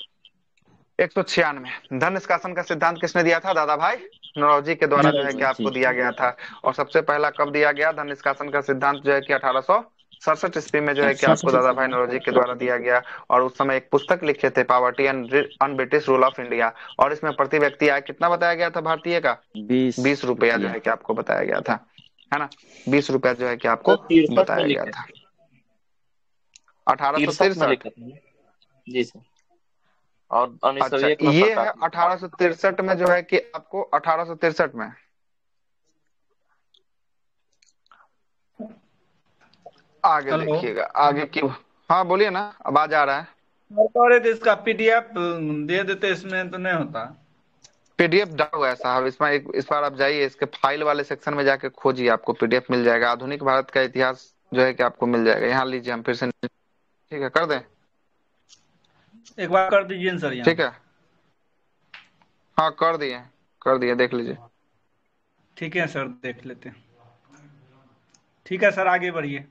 196 धन निष्कासन का सिद्धांत किसने दिया था? दादा भाई नौरोजी के द्वारा जो है कि आपको दिया गया था। और सबसे पहला कब दिया गया धन निष्कासन का सिद्धांत? जो है कि 1867 ईस्वी में जो है कि आपको दादा भाई नौरोजी के द्वारा दिया गया। और उस समय एक पुस्तक लिखे थे, poverty and un-British rule of India, और इसमें प्रति व्यक्ति आय कितना बताया गया था भारतीय का? 20 रुपया जो है कि आपको बताया गया था, है ना। 20 रुपया जो है कि आपको बताया गया था। 1863 जी सर। और अच्छा, ये है 1863 में जो है कि आपको 1863 में आगे देखिएगा, आगे क्यों। हाँ बोलिए ना, आवाज आ रहा है। तो इसका पीडीएफ दे देते, इसमें तो नहीं होता। पीडीएफ डाला हुआ है साहब इसमें। इस बार आप जाइए, इसके फाइल वाले सेक्शन में जाके खोजिए, आपको पीडीएफ मिल जाएगा। आधुनिक भारत का इतिहास जो है कि आपको मिल जाएगा। यहाँ लीजिए, हम फिर से, ठीक है, कर दें? एक बार कर दीजिए सर, ठीक है, हाँ कर दिए, देख लीजिए। ठीक है सर, देख लेते हैं। ठीक है सर, आगे बढ़िए।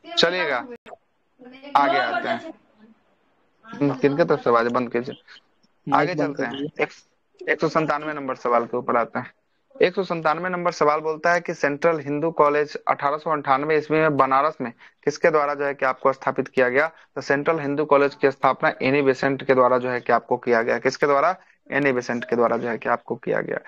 चलिएगा, आगे आते हैं। किनके तरफ से आवाज बंद कीजिए। आगे चलते हैं। 197 नंबर सवाल के ऊपर आते हैं। 197 नंबर सवाल बोलता है कि सेंट्रल हिंदू कॉलेज 1898 ईस्वी में बनारस में किसके द्वारा जो है कि आपको स्थापित किया गया? तो सेंट्रल हिंदू कॉलेज की स्थापना एनी बेसेंट के द्वारा जो है कि आपको किया गया। किसके द्वारा? एनी बेसेंट के द्वारा जो है कि आपको किया गया।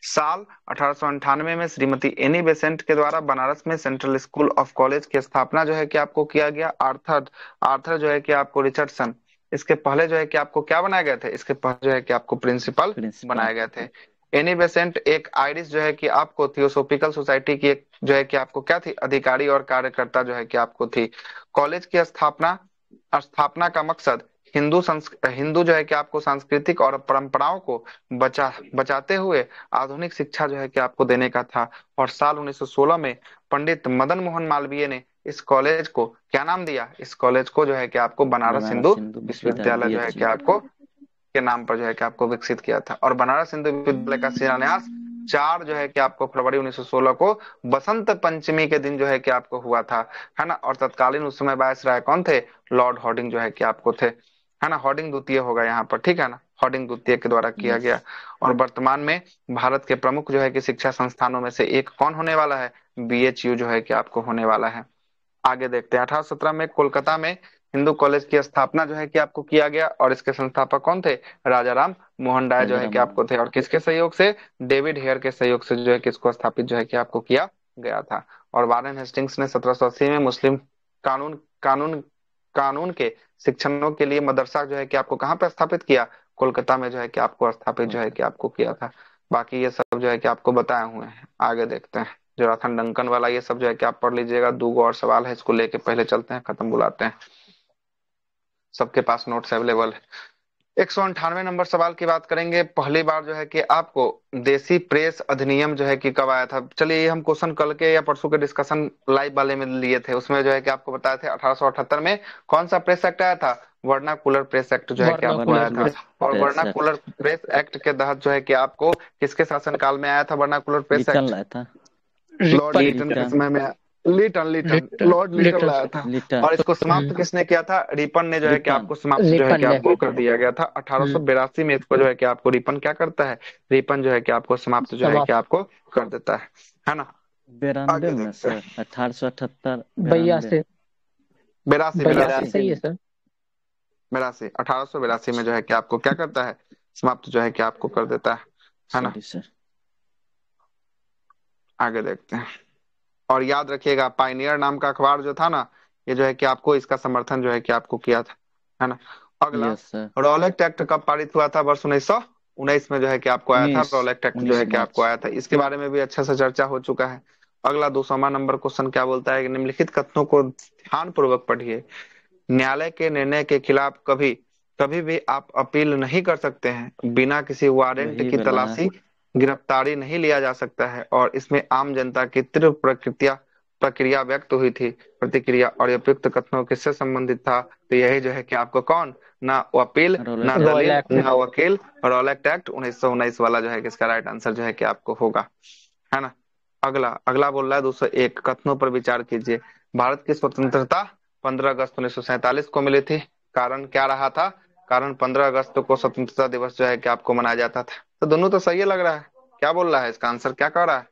साल 1898 में श्रीमती एनी बेसेंट के द्वारा बनारस में सेंट्रल स्कूल ऑफ कॉलेज की स्थापना जो है कि आपको किया गया। आर्थर जो है कि आपको रिचर्डसन, इसके पहले जो है कि आपको क्या बनाए गए थे? इसके पहले जो है कि आपको प्रिंसिपल बनाए गए थे। एनी बेसेंट एक आयरिश जो है कि आपको थियोसोफिकल सोसाइटी की एक जो है कि आपको क्या थी? अधिकारी और कार्यकर्ता जो है कि आपको थी। कॉलेज की स्थापना का मकसद हिंदू जो है कि आपको सांस्कृतिक और परंपराओं को बचाते हुए आधुनिक शिक्षा जो है कि आपको देने का था। और साल 1916 में पंडित मदन मोहन मालवीय ने इस कॉलेज को क्या नाम दिया? इस कॉलेज को जो है कि आपको बनारस हिंदू विश्वविद्यालय जो है कि आपको के नाम पर जो है कि आपको विकसित किया था। और बनारस हिंदू विश्वविद्यालय का शिलान्यास 4 जो है कि आपको फरवरी 1916 को बसंत पंचमी के दिन जो है कि आपको हुआ था, है ना। और तत्कालीन उस समय वायसराय कौन थे? लॉर्ड हॉर्डिंग जो है कि आपको थे, है ना। हॉर्डिंग द्वितीय होगा यहाँ पर, ठीक है ना। हॉर्डिंग द्वितीय के द्वारा किया गया। और वर्तमान में भारत के प्रमुख जो है कि शिक्षा संस्थानों में से एक कौन होने वाला है? BHU जो है कि आपको होने वाला है। आगे देखते हैं। 1817 में कोलकाता में हिंदू कॉलेज की स्थापना जो है कि आपको किया गया और इसके संस्थापक कौन थे? राजा राम मोहन राय जो है राजा कि राम आपको थे। और किसके सहयोग से? डेविड हेयर के सहयोग से जो है कि इसको स्थापित जो है कि आपको किया गया था। और वारेन हेस्टिंग्स ने 1780 में मुस्लिम कानून कानून कानून के शिक्षणों के लिए मदरसा जो है कि आपको कहाँ पे स्थापित किया? कोलकाता में जो है कि आपको स्थापित जो है कि आपको किया था। बाकी ये सब जो है कि आपको बताए हुए हैं। आगे देखते हैं जोनाथन डंकन वाला, ये सब जो है कि आप पढ़ लीजिएगा। 2 और सवाल है, इसको लेके पहले चलते हैं, खत्म बुलाते हैं। सबके पास नोट्स अवेलेबल है। 198 नंबर सवाल की बात करेंगे। पहली बार जो है कि आपको देसी प्रेस अधिनियम जो है कि कब आया था? चलिए हम क्वेश्चन कल के या परसों के डिस्कशन लाइव वाले में लिए थे, उसमें जो है कि आपको बताए थे 1878 में कौन सा प्रेस एक्ट आया था? वर्नाकुलर प्रेस एक्ट जो है कि आपको आया था। और वर्नाकुलर प्रेस एक्ट के तहत जो है कि आपको किसके शासनकाल में आया था वर्नाकुलर प्रेस लिटन एक्ट? लाया था। लॉर्ड लिटन के समय में लॉर्ड लिटन लाया था। लिटन और इसको समाप्त किसने किया था? रिपन ने जो है कि आपको समाप्त जो है कि आपको कर दिया गया था 1882 में। इसको जो है कि आपको रिपन क्या करता है? रिपन जो है कि आपको समाप्त जो है कि आपको कर देता है ना। 92 में सर, 1878 82 82 सही है सर। 1882 में जो है कि आपको क्या करता है? समाप्त जो है कि आपको कर देता है ना। सर आगे देखते हैं। और याद रखिएगा पाइनियर नाम का अखबार जो था ना, ये जो है कि आपको इसका समर्थन जो है कि आपको किया था, है ना। अगला, रॉलेट एक्ट कब पारित हुआ था? वर्ष 1919 में जो है कि आपको आया था रॉलेट एक्ट जो है कि आपको आया था। इसके बारे में भी अच्छा से चर्चा हो चुका है। अगला 200वां नंबर क्वेश्चन क्या बोलता है? निम्नलिखित कथनों को ध्यान पूर्वक पढ़िए। न्यायालय के निर्णय के खिलाफ कभी भी आप अपील नहीं कर सकते हैं। बिना किसी वारंट की तलाशी गिरफ्तारी नहीं लिया जा सकता है। और इसमें आम जनता की तीव्र प्रक्रिया व्यक्त हुई थी। प्रतिक्रिया और उपयुक्त कथनों किससे संबंधित था? तो यही जो है कि आपको कौन? ना अपील, ना दलील, ना वकील। रॉलेट एक्ट 1919 वाला जो है कि इसका राइट आंसर जो है कि आपको होगा, है ना। अगला बोल रहा है 201, कथनों पर विचार कीजिए। भारत की स्वतंत्रता 15 अगस्त 1947 को मिली थी। कारण क्या रहा था? कारण 15 अगस्त को स्वतंत्रता दिवस जो है कि आपको मनाया जाता था। तो दोनों तो सही लग रहा है। क्या बोल रहा है इसका आंसर? क्या कह रहा है?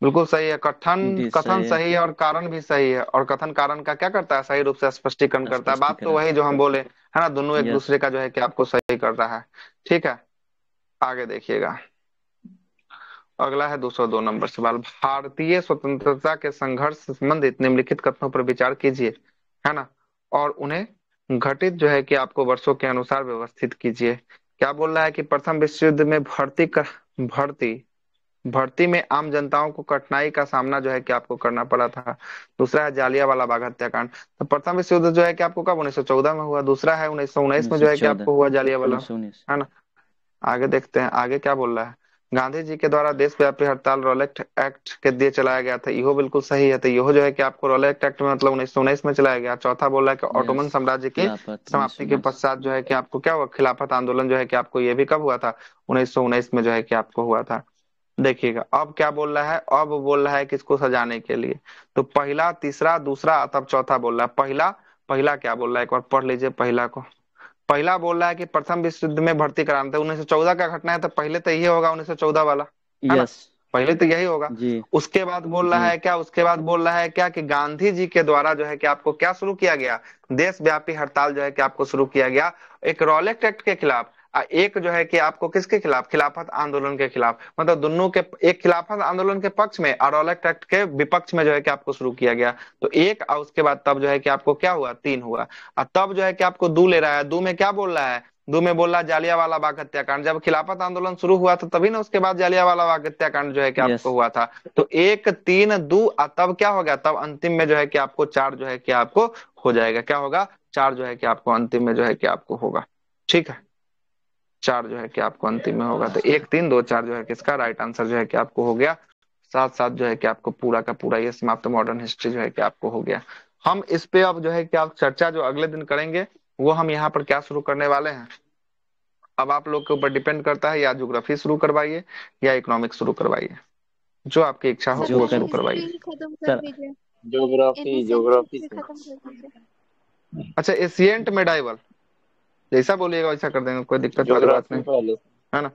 बिल्कुल सही है। कथन सही है और कारण भी सही है। और कथन कारण का क्या करता है? सही रूप से स्पष्टीकरण करता है। बात तो वही जो हम बोले, है ना। दोनों एक दूसरे का जो है कि आपको सही कर रहा है। ठीक है, आगे देखिएगा। अगला है 202 नंबर सवाल। भारतीय स्वतंत्रता के संघर्ष से संबंधित निम्नलिखित कथनों पर विचार कीजिए, है ना। और उन्हें घटित जो है कि आपको वर्षों के अनुसार व्यवस्थित कीजिए। क्या बोल रहा है कि प्रथम विश्व युद्ध में भर्ती में आम जनताओं को कठिनाई का सामना जो है कि आपको करना पड़ा था। दूसरा है जालियांवाला बाग हत्याकांड। तो प्रथम विश्व युद्ध जो है कि आपको कब? 1914 में हुआ। दूसरा है 1919 में जो है कि आपको हुआ जालियांवाला, है ना। आगे देखते हैं आगे क्या बोल रहा है। गांधी जी के द्वारा देशव्यापी हड़ताल रॉलेट एक्ट के दिए चलाया गया था। यह बिल्कुल सही है। तो यह जो है कि आपको रॉलेट एक्ट में मतलब 1919 में चलाया गया। चौथा बोल रहा है कि ऑटोमन साम्राज्य की समाप्ति के पश्चात जो है कि आपको क्या हुआ? खिलाफत आंदोलन जो है कि आपको ये भी कब हुआ था? 1919 में जो है कि आपको हुआ था। देखिएगा अब क्या बोल रहा है। अब बोल रहा है किसको सजाने के लिए? तो पहला, तीसरा, दूसरा, तब चौथा बोल रहा है। पहला क्या बोल रहा है? एक बार पढ़ लीजिए पहला को। पहला बोल रहा है कि प्रथम विश्व युद्ध में भर्ती कराना था। 1914 का घटना है तो पहले तो यही होगा 1914 वाला, है ना। पहले तो यही होगा। उसके बाद बोल रहा है क्या? उसके बाद बोल रहा है क्या कि गांधी जी के द्वारा जो है कि आपको क्या शुरू किया गया? देशव्यापी हड़ताल जो है कि आपको शुरू किया गया, एक रॉलेट एक्ट के खिलाफ, एक जो है कि आपको किसके खिलाफ? खिलाफत आंदोलन के खिलाफ। मतलब दोनों के, एक खिलाफत आंदोलन के पक्ष में और रॉलेट एक्ट के विपक्ष में जो है कि आपको शुरू किया गया। तो एक, और उसके बाद तब जो है कि आपको क्या हुआ? 3 हुआ। और तब जो है कि आपको 2 ले रहा है। 2 में क्या बोल रहा है? 2 में बोल रहा है जालियांवाला बाग हत्याकांड। जब खिलाफत आंदोलन शुरू हुआ था तभी ना उसके बाद जालियांवाला बाग हत्याकांड जो है कि आपको हुआ था। तो 1, 3, 2 तब क्या हो गया? तब अंतिम में जो है कि आपको 4 जो है कि आपको हो जाएगा। क्या होगा? 4 जो है कि आपको अंतिम में जो है कि आपको होगा। ठीक है, 4 जो है कि आपको अंतिम में होगा। तो 1, 3, 2, 4 जो है कि इसका राइट आंसर जो है कि आपको हो गया। साथ साथ जो है कि आपको पूरा का पूरा ये समाप्त मॉडर्न हिस्ट्री जो है कि आपको हो गया। हम इस पे अब जो है कि आप चर्चा जो अगले दिन करेंगे वो हम यहाँ पर क्या शुरू करने वाले हैं। अब आप लोग के ऊपर डिपेंड करता है, या ज्योग्राफी शुरू करवाइए या इकोनॉमिक्स शुरू करवाइए, जो आपकी इच्छा हो वो शुरू करवाइए। ज्योग्राफी अच्छा, एशियंट मेडाइवल जैसा बोलिएगा वैसा कर देंगे, कोई दिक्कत वाली बात नहीं, है ना।